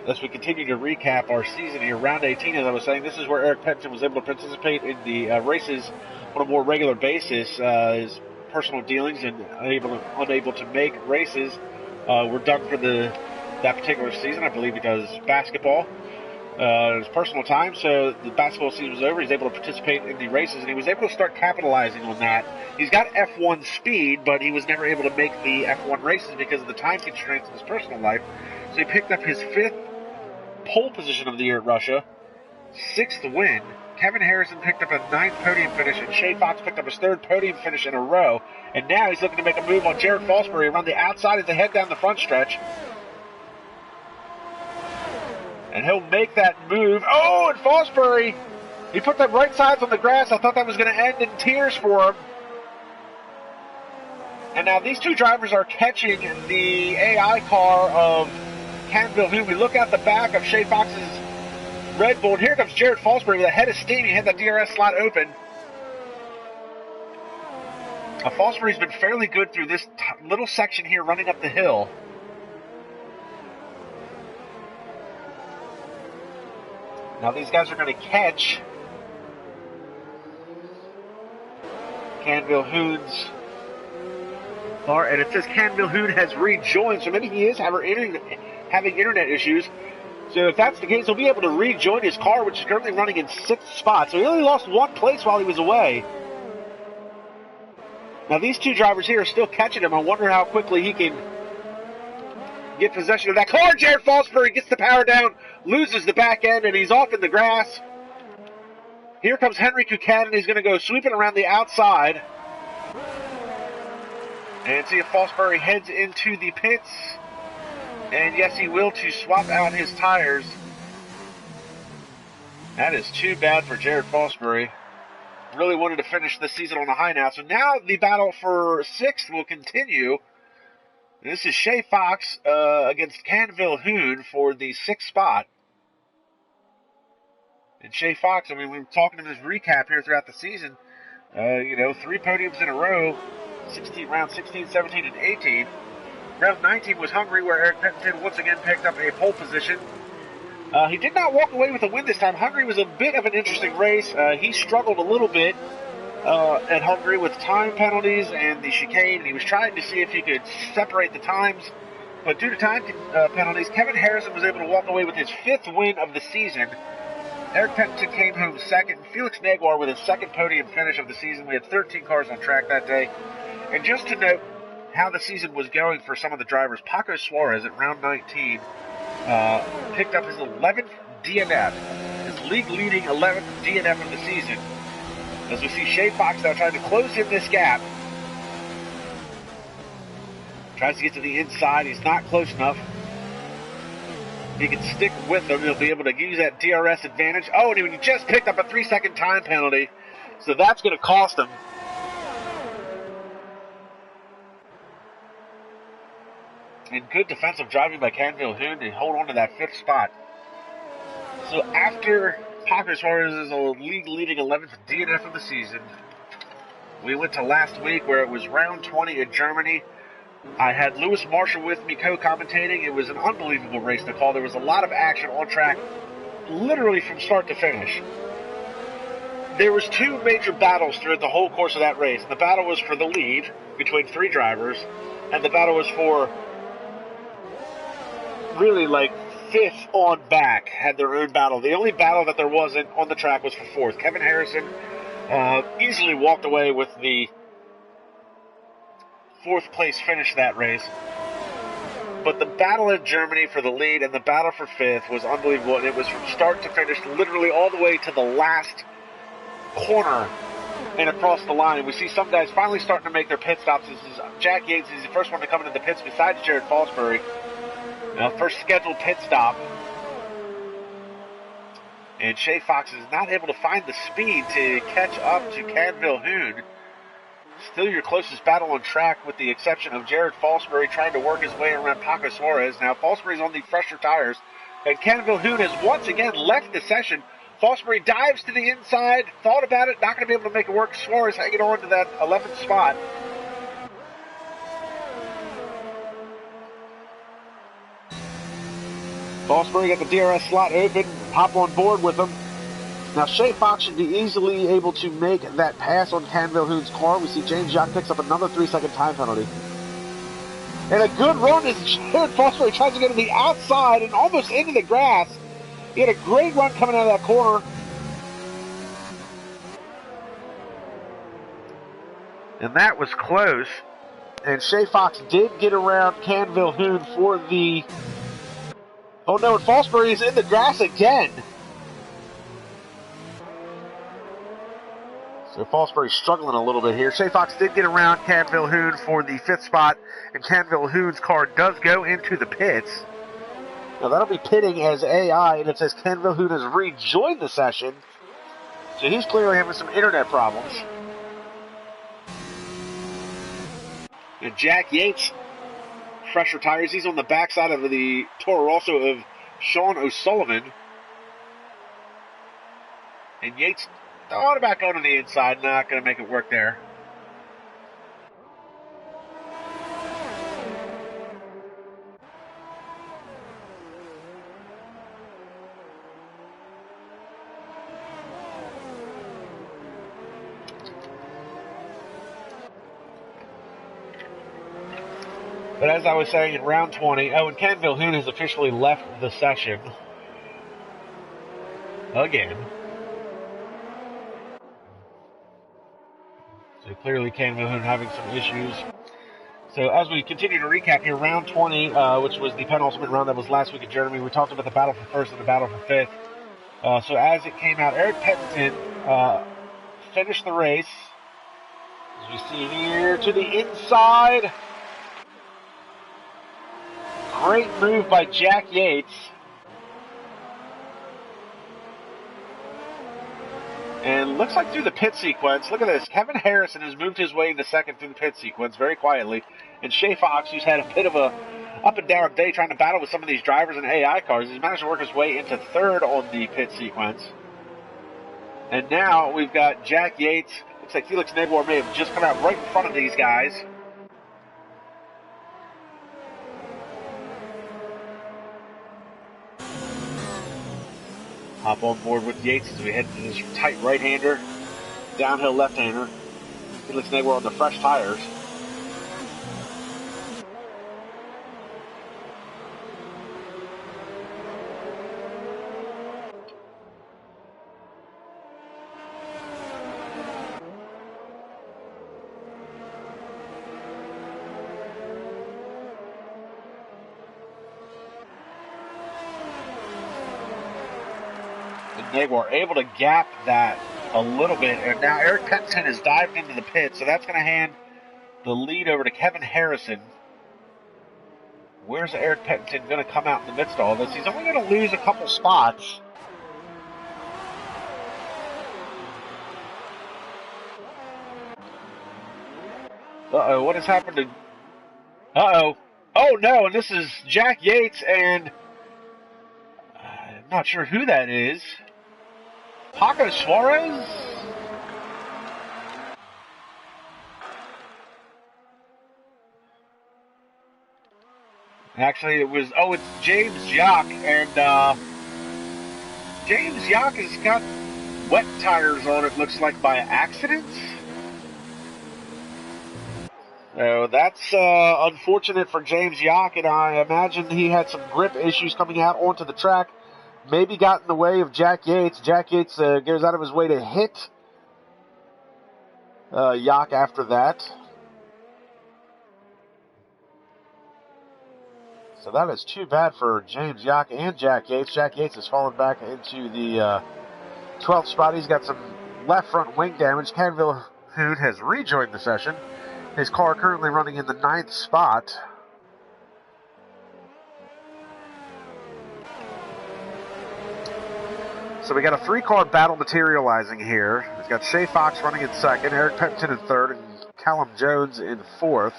As we continue to recap our season here, round 18, as I was saying, this is where Eric Pettinson was able to participate in the races on a more regular basis. His personal dealings and unable to make races were done for that particular season. I believe he does basketball. His personal time, so the basketball season was over. He's able to participate in the races, and he was able to start capitalizing on that. He's got F1 speed, but he was never able to make the F1 races because of the time constraints in his personal life. So he picked up his 5th pole position of the year at Russia, 6th win. Kevin Harrison picked up a 9th podium finish, and Shay Fox picked up his 3rd podium finish in a row. And now he's looking to make a move on Jared Fosbury around the outside as they head down the front stretch. And he'll make that move. Oh, and Fosbury, he put them right sides on the grass. I thought that was going to end in tears for him. And now these two drivers are catching the AI car of Can Vilhoen. We look out the back of Shay Fox's Red Bull, and here comes Jared Fosbury with a head of steam. He had that DRS slot open. Fosbury's been fairly good through this little section here running up the hill. Now these guys are going to catch Can Vilhoen's car, and it says Can Vilhoen has rejoined, so maybe he is having internet issues. So if that's the case, he'll be able to rejoin his car, which is currently running in 6th spot. So he only lost 1 place while he was away. Now these two drivers here are still catching him. I wonder how quickly he can get possession of that car. Jared Fosbury gets the power down, loses the back end, and he's off in the grass. Here comes Henry Kukanen. He's going to go sweeping around the outside. And see if Fosbury heads into the pits. And yes, he will, to swap out his tires. That is too bad for Jared Fosbury. Really wanted to finish the season on a high now. So now the battle for 6th will continue. This is Shay Fox against Can Vilhoen for the 6th spot. And Shay Fox, I mean, we were talking in this recap here throughout the season. 3 podiums in a row. Round 16, 17, and 18. Round 19 was Hungary, where Eric Pettinson once again picked up a pole position. He did not walk away with a win this time. Hungary was a bit of an interesting race. He struggled a little bit at Hungary with time penalties and the chicane, and he was trying to see if he could separate the times. But due to time penalties, Kevin Harrison was able to walk away with his 5th win of the season. Eric Pettinson came home 2nd. Felix Negwer with his 2nd podium finish of the season. We had 13 cars on track that day. And just to note how the season was going for some of the drivers, Paco Suarez at round 19 picked up his 11th DNF, his league-leading 11th DNF of the season. As we see Shay Fox now trying to close in this gap. Tries to get to the inside. He's not close enough. If he can stick with him, he'll be able to use that DRS advantage. Oh, and he just picked up a 3-second time penalty. So that's going to cost him. And good defensive driving by Canville-Hoon to hold on to that 5th spot. So after Paco Suarez is a league-leading 11th DNF of the season, we went to last week where it was round 20 in Germany. I had Lewis Marshall with me co-commentating. It was an unbelievable race to call. There was a lot of action on track, literally from start to finish. There was 2 major battles throughout the whole course of that race. The battle was for the lead between 3 drivers, and the battle was for really like 5th on back had their own battle. The only battle that there wasn't on the track was for 4th. Kevin Harrison easily walked away with the 4th place finish that race. But the battle in Germany for the lead and the battle for 5th was unbelievable. And it was from start to finish, literally all the way to the last corner and across the line. We see some guys finally starting to make their pit stops. This is Jack Yates. He's the first one to come into the pits besides Jared Fosbury. First scheduled pit stop. And Shea Fox is not able to find the speed to catch up to Canville-Hoon. Still your closest battle on track with the exception of Jared Fosbury trying to work his way around Paco Suarez. Now Fosbury's on the fresher tires. And Canville-Hoon has once again left the session. Fosbury dives to the inside, thought about it, not going to be able to make it work. Suarez hanging on to that 11th spot. Fosbury got the DRS slot open, hop on board with him. Now Shea Fox should be easily able to make that pass on Canville-Hoon's car. We see James Jacques picks up another 3-second time penalty. And a good run as Jared Fosbury tries to get to the outside and almost into the grass. He had a great run coming out of that corner. And that was close. And Shea Fox did get around Canville-Hoon for the... Oh no, and Fosbury is in the grass again. So Fosbury's struggling a little bit here. Shea Fox did get around Canville-Hoon for the 5th spot, and Canville-Hoon's car does go into the pits. Now that'll be pitting as AI, and it says Canville-Hoon has rejoined the session. So he's clearly having some internet problems. And Jack Yates, fresher tires. He's on the backside of the Toro Rosso of Sean O'Sullivan. And Yates thought about going to the inside. Not going to make it work there. But as I was saying, in round 20, and Canville-Hoon has officially left the session. Again. So clearly Canville-Hoon having some issues. So as we continue to recap here, round 20, which was the penultimate round that was last week in Germany, we talked about the battle for 1st and the battle for 5th. So as it came out, Eric Pettington finished the race. As we see here to the inside. Great move by Jack Yates. And looks like through the pit sequence, look at this. Kevin Harrison has moved his way into 2nd through the pit sequence very quietly. And Shea Fox, who's had a bit of a up and down day trying to battle with some of these drivers and AI cars, he's managed to work his way into 3rd on the pit sequence. And now we've got Jack Yates. Looks like Felix Negwer may have just come out right in front of these guys. Hop on board with Yates as we head to this tight right-hander, downhill left-hander. Felix Negwer on the fresh tires. Negwer able to gap that a little bit, and now Eric Pettington has dived into the pit, so that's going to hand the lead over to Kevin Harrison. Where's Eric Pettington going to come out in the midst of all this? He's only going to lose a couple spots. Uh-oh, what has happened to... Uh-oh. Oh, no, and this is Jack Yates, and... I'm not sure who that is. Paco Suarez? Actually, it was... Oh, it's James Yock, and, James Yock has got wet tires on, it looks like, by accident. So that's unfortunate for James Yock, and I imagine he had some grip issues coming out onto the track. Maybe got in the way of Jack Yates. Jack Yates goes out of his way to hit Yock after that. So that is too bad for James Yock and Jack Yates. Jack Yates has fallen back into the 12th spot. He's got some left front wing damage. Canville Hood has rejoined the session. His car currently running in the 9th spot. So we got a 3-car battle materializing here. We've got Shay Fox running in 2nd, Eric Pettington in 3rd, and Callum Jones in 4th.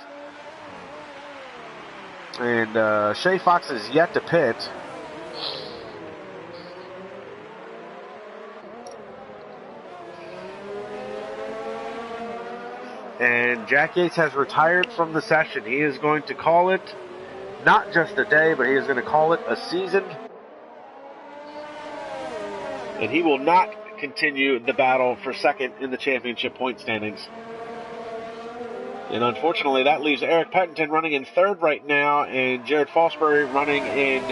And Shay Fox is yet to pit. And Jack Yates has retired from the session. He is going to call it not just a day, but he is going to call it a season. And he will not continue the battle for 2nd in the championship point standings. And unfortunately, that leaves Eric Pettington running in 3rd right now, and Jared Fosbury running in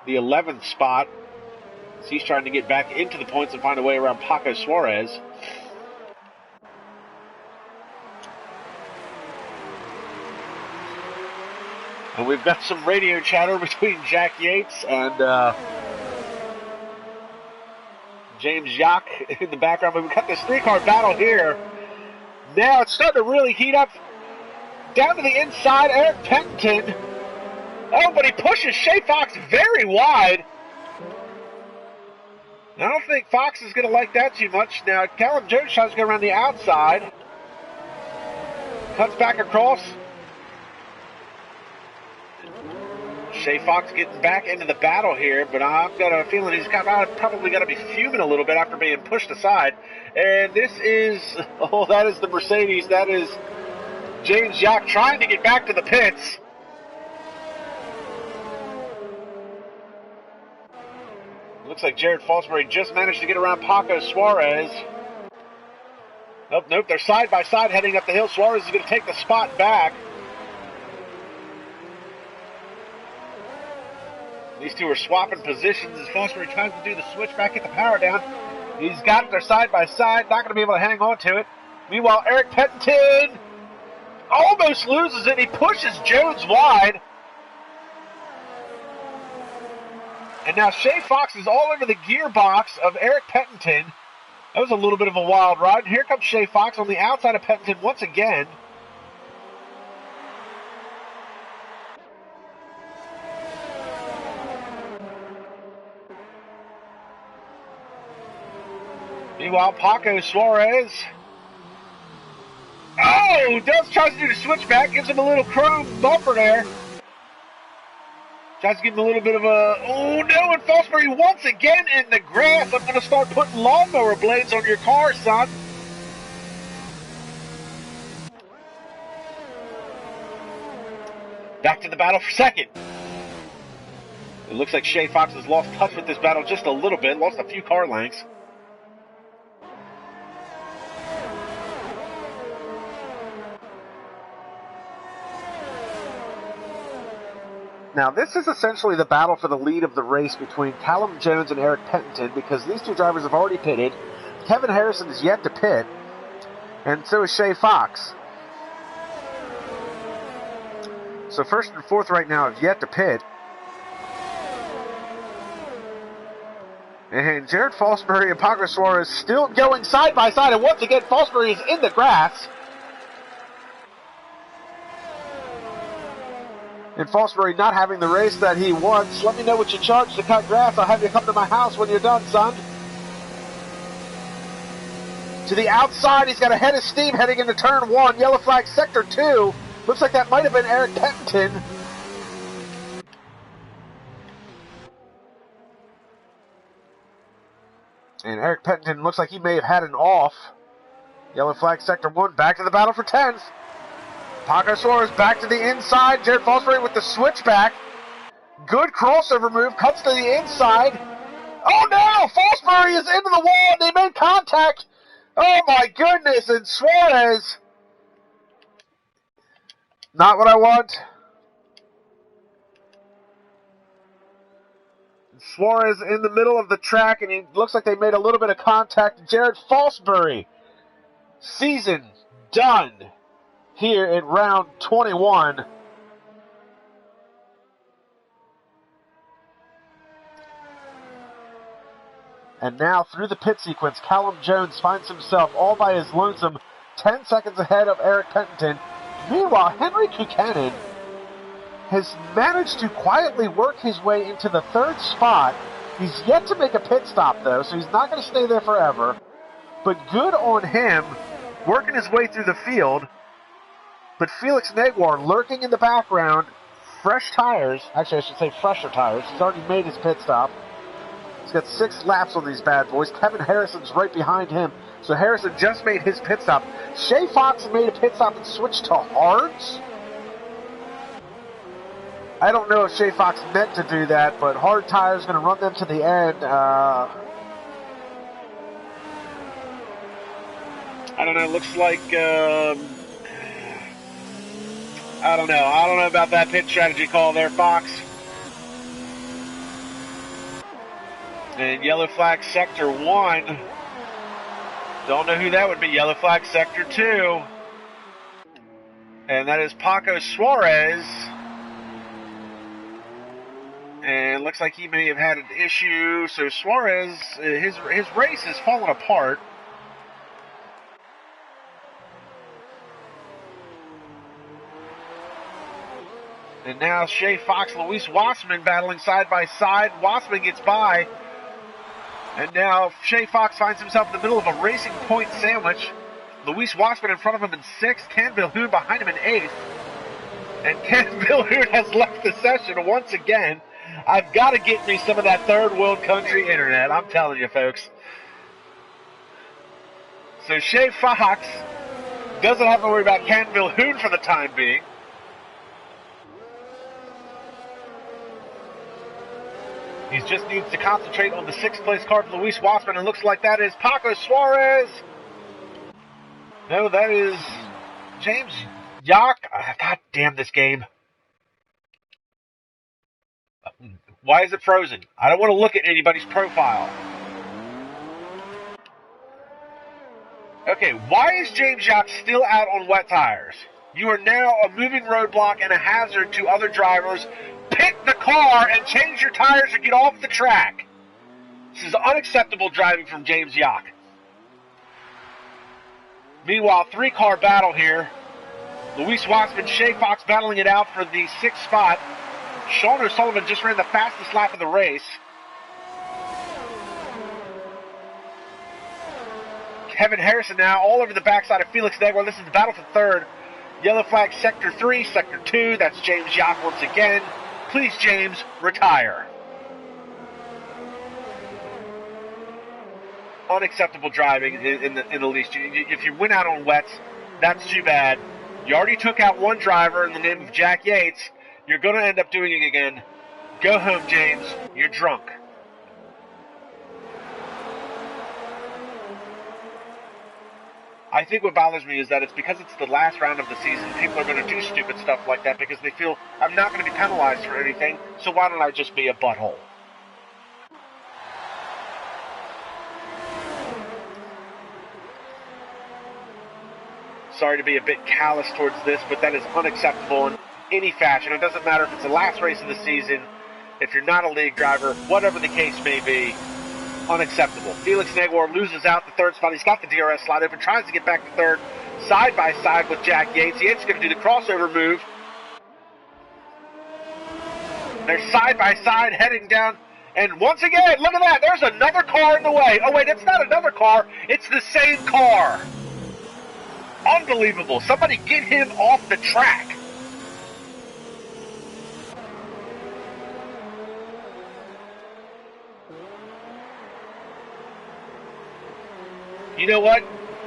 the 11th spot. So he's trying to get back into the points and find a way around Paco Suarez. And we've got some radio chatter between Jack Yates and James Yock in the background. But we've got this 3-car battle here. Now it's starting to really heat up. Down to the inside, Eric Pettington. Oh, but he pushes Shay Fox very wide. I don't think Fox is going to like that too much. Now, Callum Jones tries to go around the outside. Cuts back across. Shay Fox getting back into the battle here, but I've got a feeling he's probably got to be fuming a little bit after being pushed aside. And this is, oh, that is the Mercedes. That is James Yock trying to get back to the pits. Looks like Jared Fosbury just managed to get around Paco Suarez. Nope, they're side by side heading up the hill. Suarez is going to take the spot back. These two are swapping positions as Fosbury tries to do the switch back, get the power down. He's got it, they're side by side, not going to be able to hang on to it. Meanwhile, Eric Pettington almost loses it. He pushes Jones wide. And now Shay Fox is all over the gearbox of Eric Pettington. That was a little bit of a wild ride. And here comes Shay Fox on the outside of Pettington once again. Meanwhile, Paco Suarez. Oh, tries to do the switchback, gives him a little chrome bumper there. Tries to give him a little bit of a, oh no, and Fosbury once again in the grass. I'm going to start putting lawnmower blades on your car, son. Back to the battle for 2nd. It looks like Shay Fox has lost touch with this battle just a little bit, lost a few car lengths. Now, this is essentially the battle for the lead of the race between Callum Jones and Eric Pettington, because these two drivers have already pitted. Kevin Harrison is yet to pit, and so is Shay Fox. So 1st and 4th right now have yet to pit. And Jared Fosbury and Paco Suarez still going side by side, and once again Fosbury is in the grass. And Fosbury not having the race that he wants. Let me know what you charge to cut grass. I'll have you come to my house when you're done, son. To the outside, he's got a head of steam heading into turn 1. Yellow flag sector 2. Looks like that might have been Eric Pettington. And Eric Pettington looks like he may have had an off. Yellow flag sector 1, back to the battle for 10th. Paco Suarez back to the inside. Jared Fosbury with the switchback. Good crossover move, cuts to the inside. Oh no! Fosbury is into the wall and they made contact. Oh my goodness, and Suarez. Not what I want. Suarez in the middle of the track, and he looks like they made a little bit of contact. Jared Fosbury, season done here in round 21. And now through the pit sequence, Callum Jones finds himself all by his lonesome, 10 seconds ahead of Eric Pettington. Meanwhile, Henry Kukanen has managed to quietly work his way into the 3rd spot. He's yet to make a pit stop, though, so he's not going to stay there forever. But good on him, working his way through the field. But Felix Negwer lurking in the background, fresh tires. Actually, I should say fresher tires. He's already made his pit stop. He's got 6 laps on these bad boys. Kevin Harrison's right behind him. So Harrison just made his pit stop. Shay Fox made a pit stop and switched to hards. I don't know if Shay Fox meant to do that, but hard tires going to run them to the end. I don't know. Looks like I don't know. I don't know about that pit strategy call there, Fox. And yellow flag sector 1. Don't know who that would be. Yellow flag sector 2. And that is Paco Suarez. And looks like he may have had an issue. So Suarez, his race is falling apart. And now Shay Fox, Luis Wassman battling side by side. Wassman gets by. And now Shay Fox finds himself in the middle of a racing point sandwich. Luis Wassman in front of him in 6th. Ken Bilhoun behind him in 8th. And Ken Bilhoun has left the session once again. I've got to get me some of that third world country internet. I'm telling you, folks. So Shay Fox doesn't have to worry about Ken Bilhoun for the time being. He just needs to concentrate on the 6th place car for Luis Wassman, and looks like that is Paco Suarez. No, that is James Yock. God damn this game. Why is it frozen? I don't want to look at anybody's profile. Okay, why is James Yock still out on wet tires? You are now a moving roadblock and a hazard to other drivers. Pit the car and change your tires or get off the track. This is unacceptable driving from James Yock. Meanwhile, 3-car battle here. Luis Wassman, Shay Fox battling it out for the 6th spot. Sean O'Sullivan just ran the fastest lap of the race. Kevin Harrison now all over the backside of Felix Negwer. This is the battle for 3rd. Yellow flag sector 3, sector 2. That's James Yock once again. Please, James, retire. Unacceptable driving in the least. If you went out on wets, that's too bad. You already took out one driver in the name of Jack Yates. You're going to end up doing it again. Go home, James. You're drunk. I think what bothers me is that it's because it's the last round of the season, people are going to do stupid stuff like that because they feel I'm not going to be penalized for anything, so why don't I just be a butthole? Sorry to be a bit callous towards this, but that is unacceptable in any fashion. It doesn't matter if it's the last race of the season, if you're not a league driver, whatever the case may be. Unacceptable. Felix Negwer loses out the 3rd spot. He's got the DRS slot open, tries to get back to 3rd, side by side with Jack Yates. Yates is going to do the crossover move. They're side by side heading down. And once again, look at that. There's another car in the way. Oh, wait, it's not another car. It's the same car. Unbelievable. Somebody get him off the track. You know what?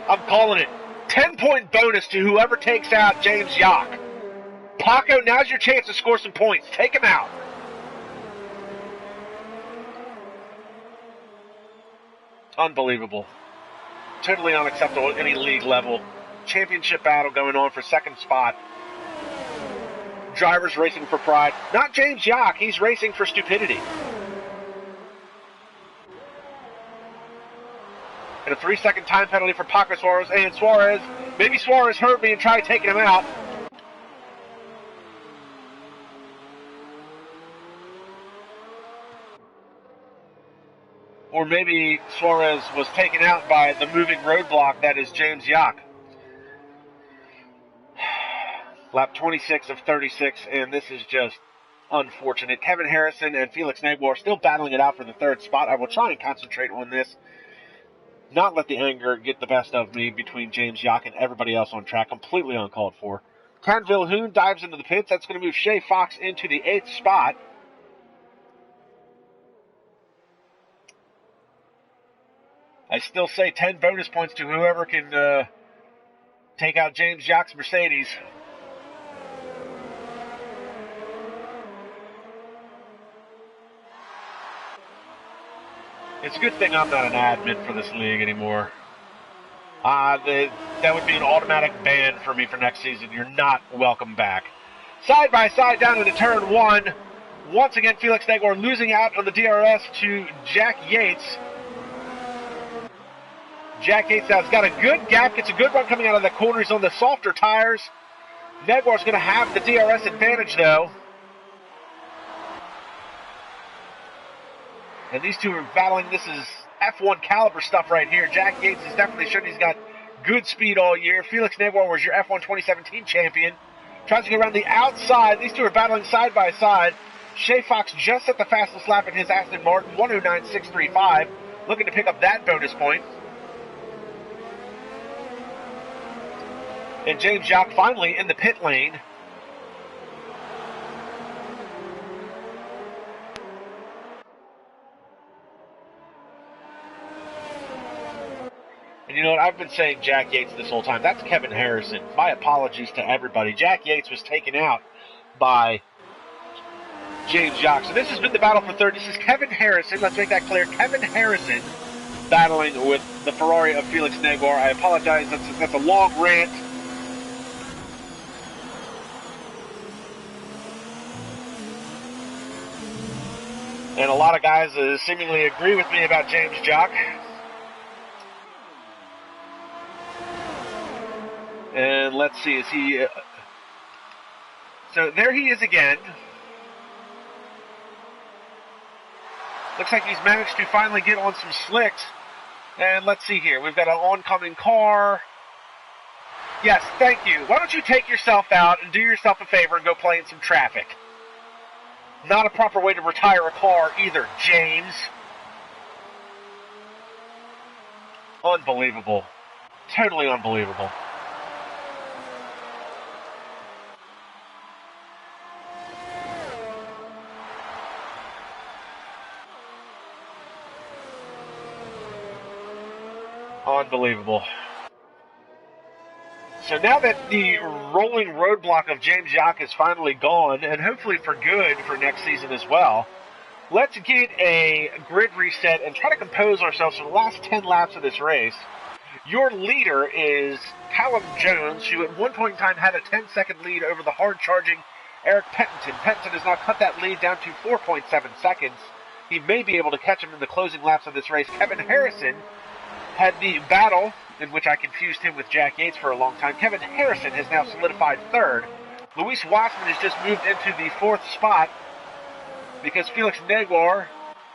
I'm calling it. 10-point bonus to whoever takes out James Yock. Paco, now's your chance to score some points. Take him out. Unbelievable. Totally unacceptable at any league level. Championship battle going on for second spot. Drivers racing for pride. Not James Yock. He's racing for stupidity. And a 3-second time penalty for Paco Suarez. And Suarez, maybe Suarez heard me and tried taking him out. Or maybe Suarez was taken out by the moving roadblock that is James Yock. Lap 26 of 36, and this is just unfortunate. Kevin Harrison and Felix Negwer still battling it out for the third spot. I will try and concentrate on this. Not let the anger get the best of me between James Yock and everybody else on track. Completely uncalled for. Ken Vilhoen dives into the pits. That's going to move Shea Fox into the 8th spot. I still say 10 bonus points to whoever can take out James Yock's Mercedes. It's a good thing I'm not an admin for this league anymore. That would be an automatic ban for me for next season. You're not welcome back. Side by side down into turn 1. Once again, Felix Negwer losing out on the DRS to Jack Yates. Jack Yates now has got a good gap, gets a good run coming out of the corner. He's on the softer tires. Negwer's going to have the DRS advantage, though. And these two are battling. This is F1 caliber stuff right here. Jack Yates has definitely shown he's got good speed all year. Felix Negwer was your F1 2017 champion. Tries to get around the outside. These two are battling side by side. Shea Fox just at the fastest lap in his Aston Martin, 109.635. Looking to pick up that bonus point. And James Yock finally in the pit lane. And you know what? I've been saying Jack Yates this whole time. That's Kevin Harrison. My apologies to everybody. Jack Yates was taken out by James Yock. So this has been the battle for third. This is Kevin Harrison. Let's make that clear. Kevin Harrison battling with the Ferrari of Felix Negwer. I apologize. That's a long rant. And a lot of guys seemingly agree with me about James Yock. And let's see, is he... so there he is again. Looks like he's managed to finally get on some slicks. And let's see here, we've got an oncoming car. Yes, thank you. Why don't you take yourself out and do yourself a favor and go play in some traffic? Not a proper way to retire a car either, James. Unbelievable. Totally unbelievable. Unbelievable. So now that the rolling roadblock of James Yock is finally gone, and hopefully for good for next season as well, let's get a grid reset and try to compose ourselves for the last 10 laps of this race. Your leader is Callum Jones, who at one point in time had a 10-second lead over the hard-charging Eric Pettington. Pettington has now cut that lead down to 4.7 seconds. He may be able to catch him in the closing laps of this race. Kevin Harrison had the battle in which I confused him with Jack Yates for a long time. Kevin Harrison has now solidified third. Luis Wassman has just moved into the 4th spot because Felix Negwer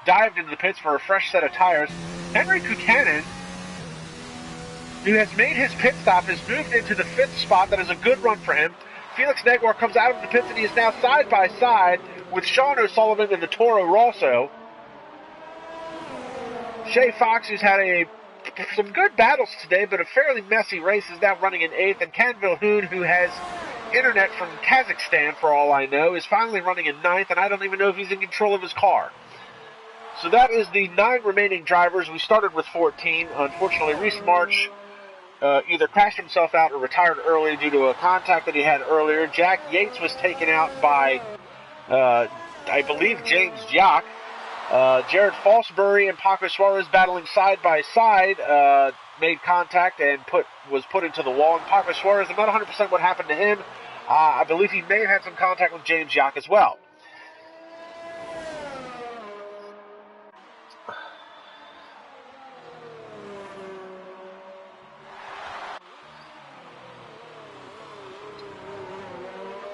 dived into the pits for a fresh set of tires. Henry Kukanen, who has made his pit stop, has moved into the 5th spot. That is a good run for him. Felix Negwer comes out of the pits and he is now side by side with Sean O'Sullivan in the Toro Rosso. Shay Fox, who's had some good battles today, but a fairly messy race, is now running in 8th. And Ken Vilhoon, who has internet from Kazakhstan, for all I know, is finally running in 9th, and I don't even know if he's in control of his car. So that is the 9 remaining drivers. We started with 14. Unfortunately, Reese March either crashed himself out or retired early due to a contact that he had earlier. Jack Yates was taken out by, I believe, James Jock. Jared Falsbury and Paco Suarez battling side by side, made contact and was put into the wall. And Paco Suarez, I'm not 100% what happened to him. I believe he may have had some contact with James Jock as well.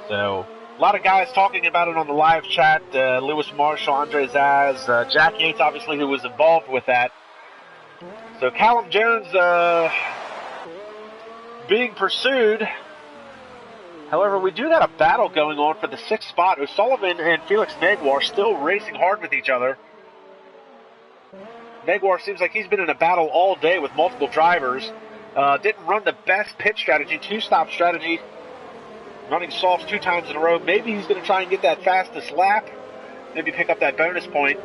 So, a lot of guys talking about it on the live chat. Lewis Marshall, Andre Zaz, Jack Yates, obviously, who was involved with that. So Callum Jones being pursued. However, we do got a battle going on for the 6th spot. O'Sullivan and Felix Negwer still racing hard with each other. Negwer seems like he's been in a battle all day with multiple drivers. Didn't run the best pit strategy, 2-stop strategy. Running softs 2 times in a row. Maybe he's going to try and get that fastest lap. Maybe pick up that bonus point.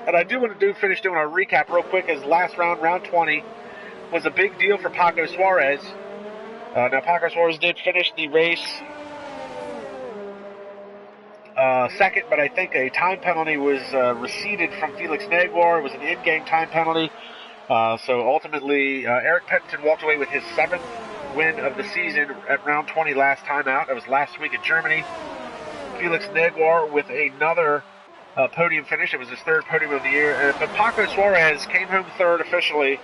And I do want to finish doing a recap real quick, as last round, round 20, was a big deal for Paco Suarez. Now, Paco Suarez did finish the race second, but I think a time penalty was receded from Felix Negwer. It was an in-game time penalty. So ultimately, Eric Pettington walked away with his 7th win of the season at round 20 last time out. That was last week in Germany. Felix Negwer with another podium finish. It was his 3rd podium of the year. But Paco Suarez came home 3rd officially.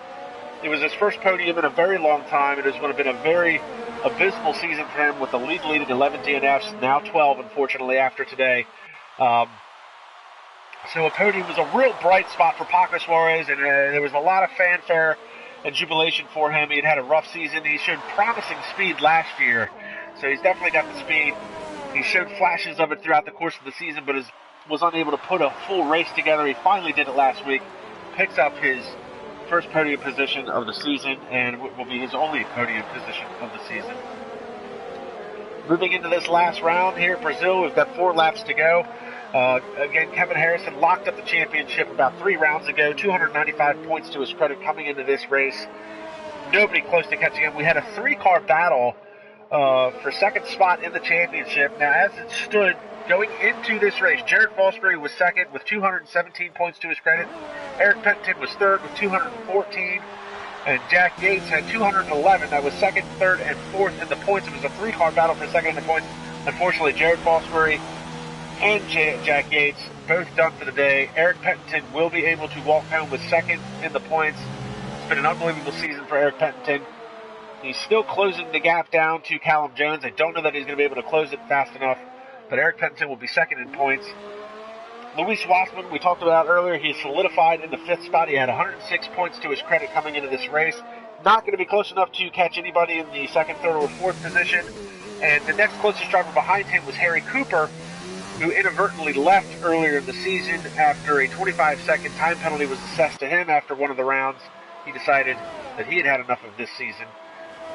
It was his first podium in a very long time. It has been a very abysmal season for him, with the league lead at 11 DNFs, now 12, unfortunately, after today. So a podium was a real bright spot for Paco Suarez, and there was a lot of fanfare and jubilation for him. He had a rough season. He showed promising speed last year, so he's definitely got the speed. He showed flashes of it throughout the course of the season, but was unable to put a full race together. He finally did it last week. Picks up his first podium position of the season, and will be his only podium position of the season. Moving into this last round here at Brazil, we've got 4 laps to go. Again, Kevin Harrison locked up the championship about 3 rounds ago, 295 points to his credit coming into this race. Nobody close to catching him. We had a 3-car battle for 2nd spot in the championship. Now, as it stood going into this race, Jared Falsbury was 2nd with 217 points to his credit. Eric Pettington was 3rd with 214. And Jack Yates had 211. That was 2nd, 3rd, and 4th in the points. It was a 3-car battle for 2nd in the points. Unfortunately, Jared Falsbury and Jack Yates both done for the day. Eric Pettington will be able to walk home with 2nd in the points. It's been an unbelievable season for Eric Pettington. He's still closing the gap down to Callum Jones. I don't know that he's going to be able to close it fast enough, but Eric Pettington will be 2nd in points. Luis Wassman, we talked about earlier, he solidified in the 5th spot. He had 106 points to his credit coming into this race. Not going to be close enough to catch anybody in the 2nd, 3rd, or 4th position. And the next closest driver behind him was Harry Cooper, who inadvertently left earlier in the season after a 25-second time penalty was assessed to him after one of the rounds. He decided that he had had enough of this season,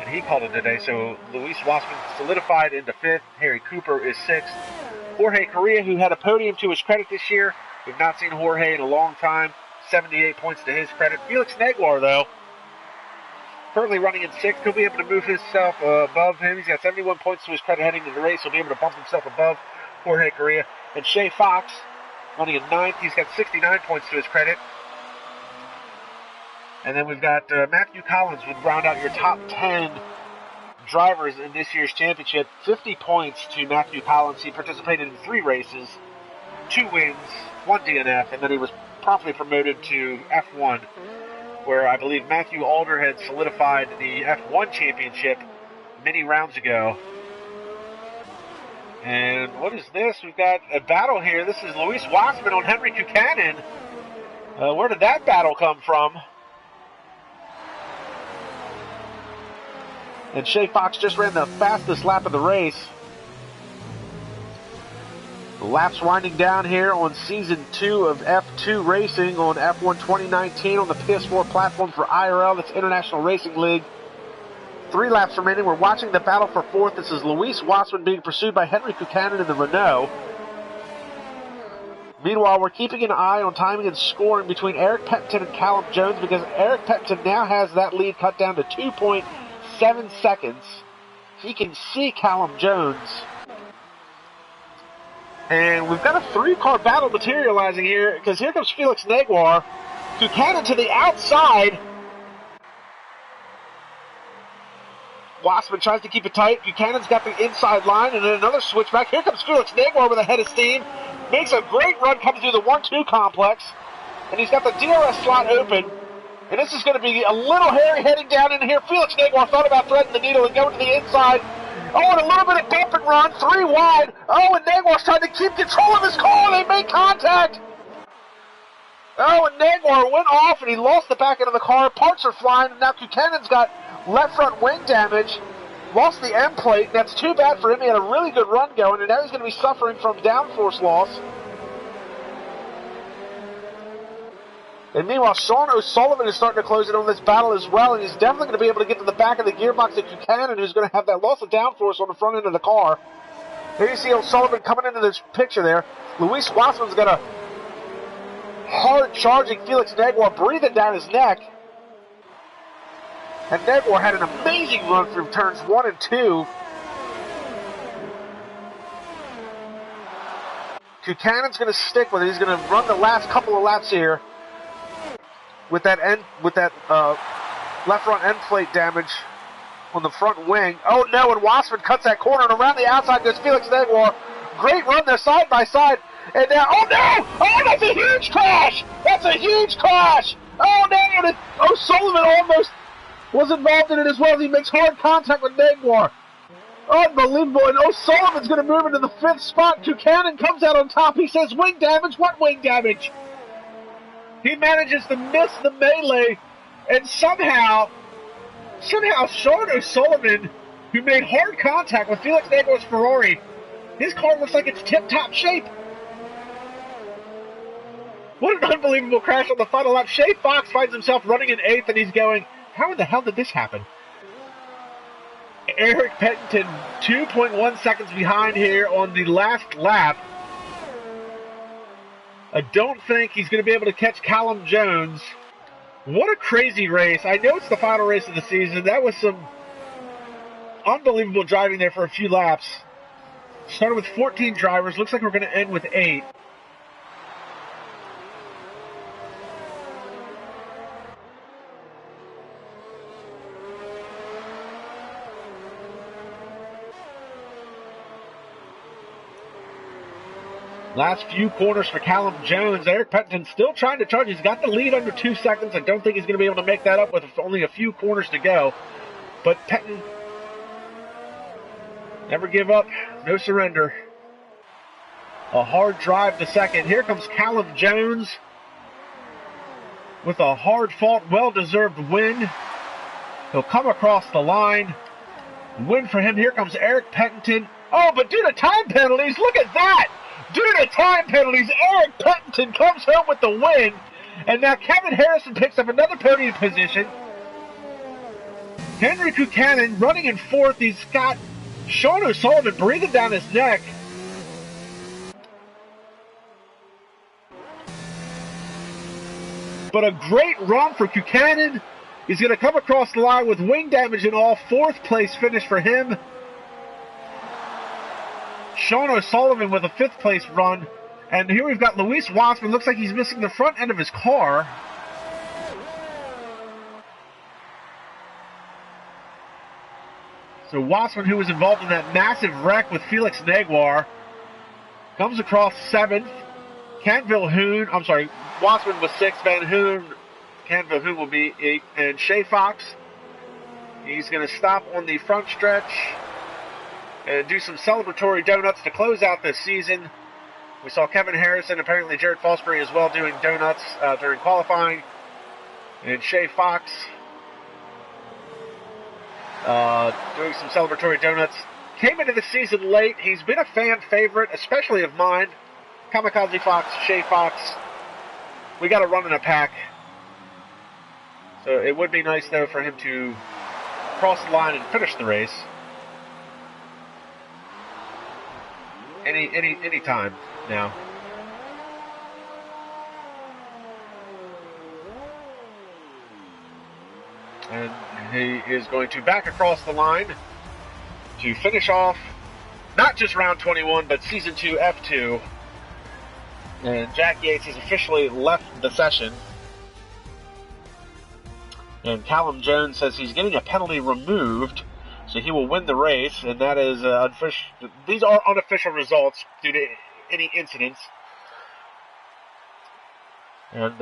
and he called it today. So Luis Wassman solidified into 5th. Harry Cooper is 6th. Jorge Correa, who had a podium to his credit this year. We've not seen Jorge in a long time. 78 points to his credit. Felix Negwer, though, currently running in 6th. He'll be able to move himself above him. He's got 71 points to his credit heading into the race. He'll be able to bump himself above Jorge Correa. And Shay Fox running in 9th. He's got 69 points to his credit. And then we've got Matthew Collins would round out your top 10 drivers in this year's championship. 50 points to Matthew Collins. He participated in 3 races, 2 wins, 1 DNF, and then he was promptly promoted to F1, where I believe Matthew Alder had solidified the F1 championship many rounds ago. And what is this? We've got a battle here. This is Luis Wassman on Henry Buchanan. Where did that battle come from? And Shay Fox just ran the fastest lap of the race. The laps winding down here on Season 2 of F2 Racing on F1 2019 on the PS4 platform for IRL, that's International Racing League. 3 laps remaining. We're watching the battle for 4th. This is Luis Wassman being pursued by Henry Buchanan in the Renault. Meanwhile, we're keeping an eye on timing and scoring between Eric Pettington and Callum Jones, because Eric Pettington now has that lead cut down to 2.7 seconds. He can see Callum Jones. And we've got a 3-car battle materializing here, because here comes Felix Negwer. Buchanan to the outside. Wassman tries to keep it tight. Buchanan's got the inside line, and then another switchback. Here comes Felix Negwer with a head of steam. Makes a great run coming through the 1-2 complex. And he's got the DRS slot open. And this is going to be a little hairy heading down in here. Felix Negwer thought about threading the needle and going to the inside. Oh, and a little bit of bump and run, 3 wide. Oh, and Negwer's trying to keep control of his car. They make contact. Oh, and Negwer went off, and he lost the back end of the car. Parts are flying, and now Buchanan's got left front wing damage. Lost the end plate, and that's too bad for him. He had a really good run going, and now he's going to be suffering from downforce loss. And meanwhile, Sean O'Sullivan is starting to close in on this battle as well, and he's definitely going to be able to get to the back of the gearbox of Buchanan, who's going to have that loss of downforce on the front end of the car. Here you see O'Sullivan coming into this picture there. Luis Wassman's got a hard-charging Felix Negwer breathing down his neck. And Negwer had an amazing run through turns 1 and 2. Buchanan's going to stick with it. He's going to run the last couple of laps here with that left front end plate damage on the front wing. Oh no! And Wassman cuts that corner, and around the outside goes Felix Negwer. Great run there, side by side. And now, oh no! Oh, that's a huge crash! That's a huge crash! Oh no! And O'Sullivan almost was involved in it as well as he makes hard contact with Negwer. Unbelievable, and O'Sullivan's going to move into the 5th spot. Buchanan comes out on top. He says, wing damage? What wing damage? He manages to miss the melee, and somehow Sean O'Sullivan, who made hard contact with Felix Negwer's Ferrari, his car looks like it's tip-top shape. What an unbelievable crash on the final lap. Shay Fox finds himself running in 8th, and he's going, how in the hell did this happen? Eric Pettington, 2.1 seconds behind here on the last lap. I don't think he's going to be able to catch Callum Jones. What a crazy race. I know it's the final race of the season. That was some unbelievable driving there for a few laps. Started with 14 drivers. Looks like we're going to end with 8. Last few corners for Callum Jones. Eric Pettington still trying to charge. He's got the lead under 2 seconds. I don't think he's going to be able to make that up with only a few corners to go. But Pettington, never give up, no surrender. A hard drive to second. Here comes Callum Jones with a hard-fought, well-deserved win. He'll come across the line. Win for him. Here comes Eric Pettington. Oh, but due to time penalties, look at that! Due to time penalties, Eric Pettington comes home with the win. And now Kevin Harrison picks up another podium position. Henry Buchanan running in 4th. He's got Sean O'Sullivan breathing down his neck. But a great run for Buchanan. He's going to come across the line with wing damage and all. 4th place finish for him. Sean O'Sullivan with a 5th place run. And here we've got Luis Wassman. Looks like he's missing the front end of his car. So Wassman, who was involved in that massive wreck with Felix Negwer, comes across 7th. Wassman was 6th. Canville Hoon will be 8th. And Shay Fox, he's going to stop on the front stretch and do some celebratory donuts to close out this season. We saw Kevin Harrison, apparently Jared Fosbury as well, doing donuts during qualifying. And Shay Fox doing some celebratory donuts came into the season late. He's been a fan favorite, especially of mine. KAMIKAZE-FOX, Fox. We got to run in a pack. So it would be nice, though, for him to cross the line and finish the race. Any time now. And he is going to back across the line to finish off not just round 21, but season 2 F2. And Jack Yates has officially left the session. And Callum Jones says he's getting a penalty removed, so he will win the race. And that is unofficial. These are unofficial results due to any incidents. And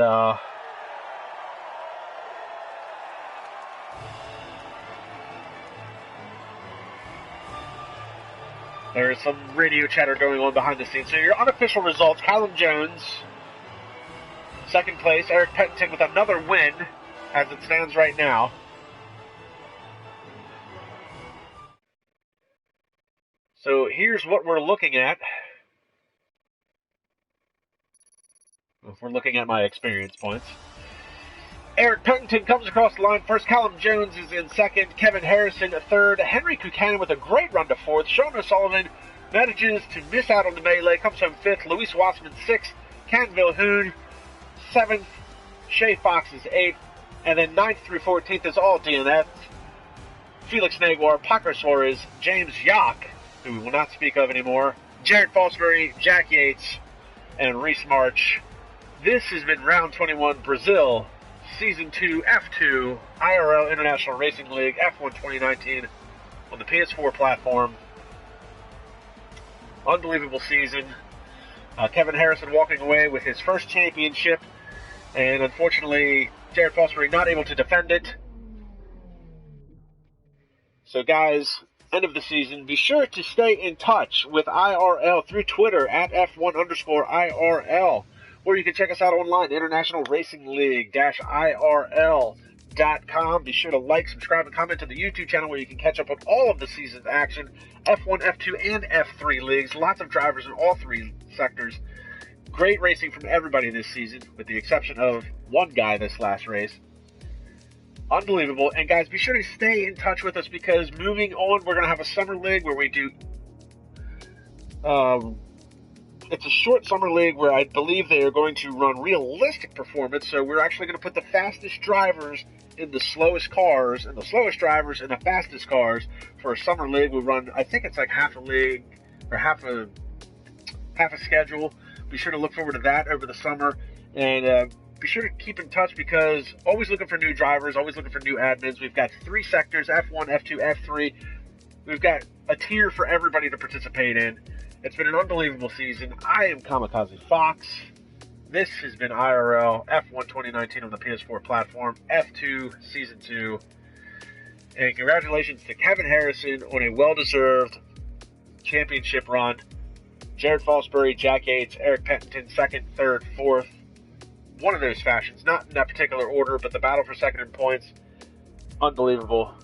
there is some radio chatter going on behind the scenes. So your unofficial results, Callum Jones, second place. Eric Pettington with another win as it stands right now. So here's what we're looking at. If we're looking at my experience points. Eric Pettington comes across the line first. Callum Jones is in second. Kevin Harrison third. Henry Buchanan with a great run to fourth. Sean O'Sullivan manages to miss out on the melee. Comes home fifth. Luis Wassman sixth. Ken Vilhoon seventh. Shay Fox is eighth. And then 9th through 14th is all DNF. Felix Negwer, Paco Suarez, James Yock, who we will not speak of anymore, Jared Fosbury, Jack Yates, and Reese March. This has been round 21 Brazil, season 2 F2 IRL International Racing League F1 2019 on the PS4 platform. Unbelievable season. Kevin Harrison walking away with his first championship, and unfortunately Jared Fosbury not able to defend it. So guys, end of the season. Be sure to stay in touch with IRL through Twitter at F1_IRL. Or you can check us out online, International Racing League-IRL.com. Be sure to like, subscribe, and comment to the YouTube channel where you can catch up on all of the season's action. F1, F2, and F3 leagues. Lots of drivers in all three sectors. Great racing from everybody this season, with the exception of one guy this last race. Unbelievable. And guys, be sure to stay in touch with us, because moving on, we're going to have a summer league where we do... it's a short summer league where I believe they are going to run realistic performance. So we're actually going to put the fastest drivers in the slowest cars and the slowest drivers in the fastest cars for a summer league. We run, I think it's like half a league or half a schedule. Be sure to look forward to that over the summer, and be sure to keep in touch, because always looking for new drivers, always looking for new admins. We've got 3 sectors, F1, F2, F3. We've got a tier for everybody to participate in. It's been an unbelievable season. I am KAMIKAZE-FOX. This has been IRL F1 2019 on the PS4 platform, F2 Season 2. And congratulations to Kevin Harrison on a well-deserved championship run. Jared Fosbury, Jack Yates, Eric Pettington, 2nd, 3rd, 4th. One of those fashions. Not in that particular order, but the battle for second in points. Unbelievable.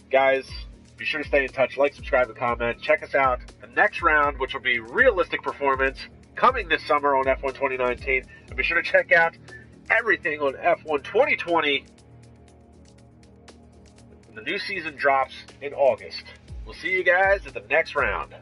Guys, be sure to stay in touch. Like, subscribe, and comment. Check us out. The next round, which will be realistic performance, coming this summer on F1 2019. And be sure to check out everything on F1 2020. The new season drops in August. We'll see you guys at the next round.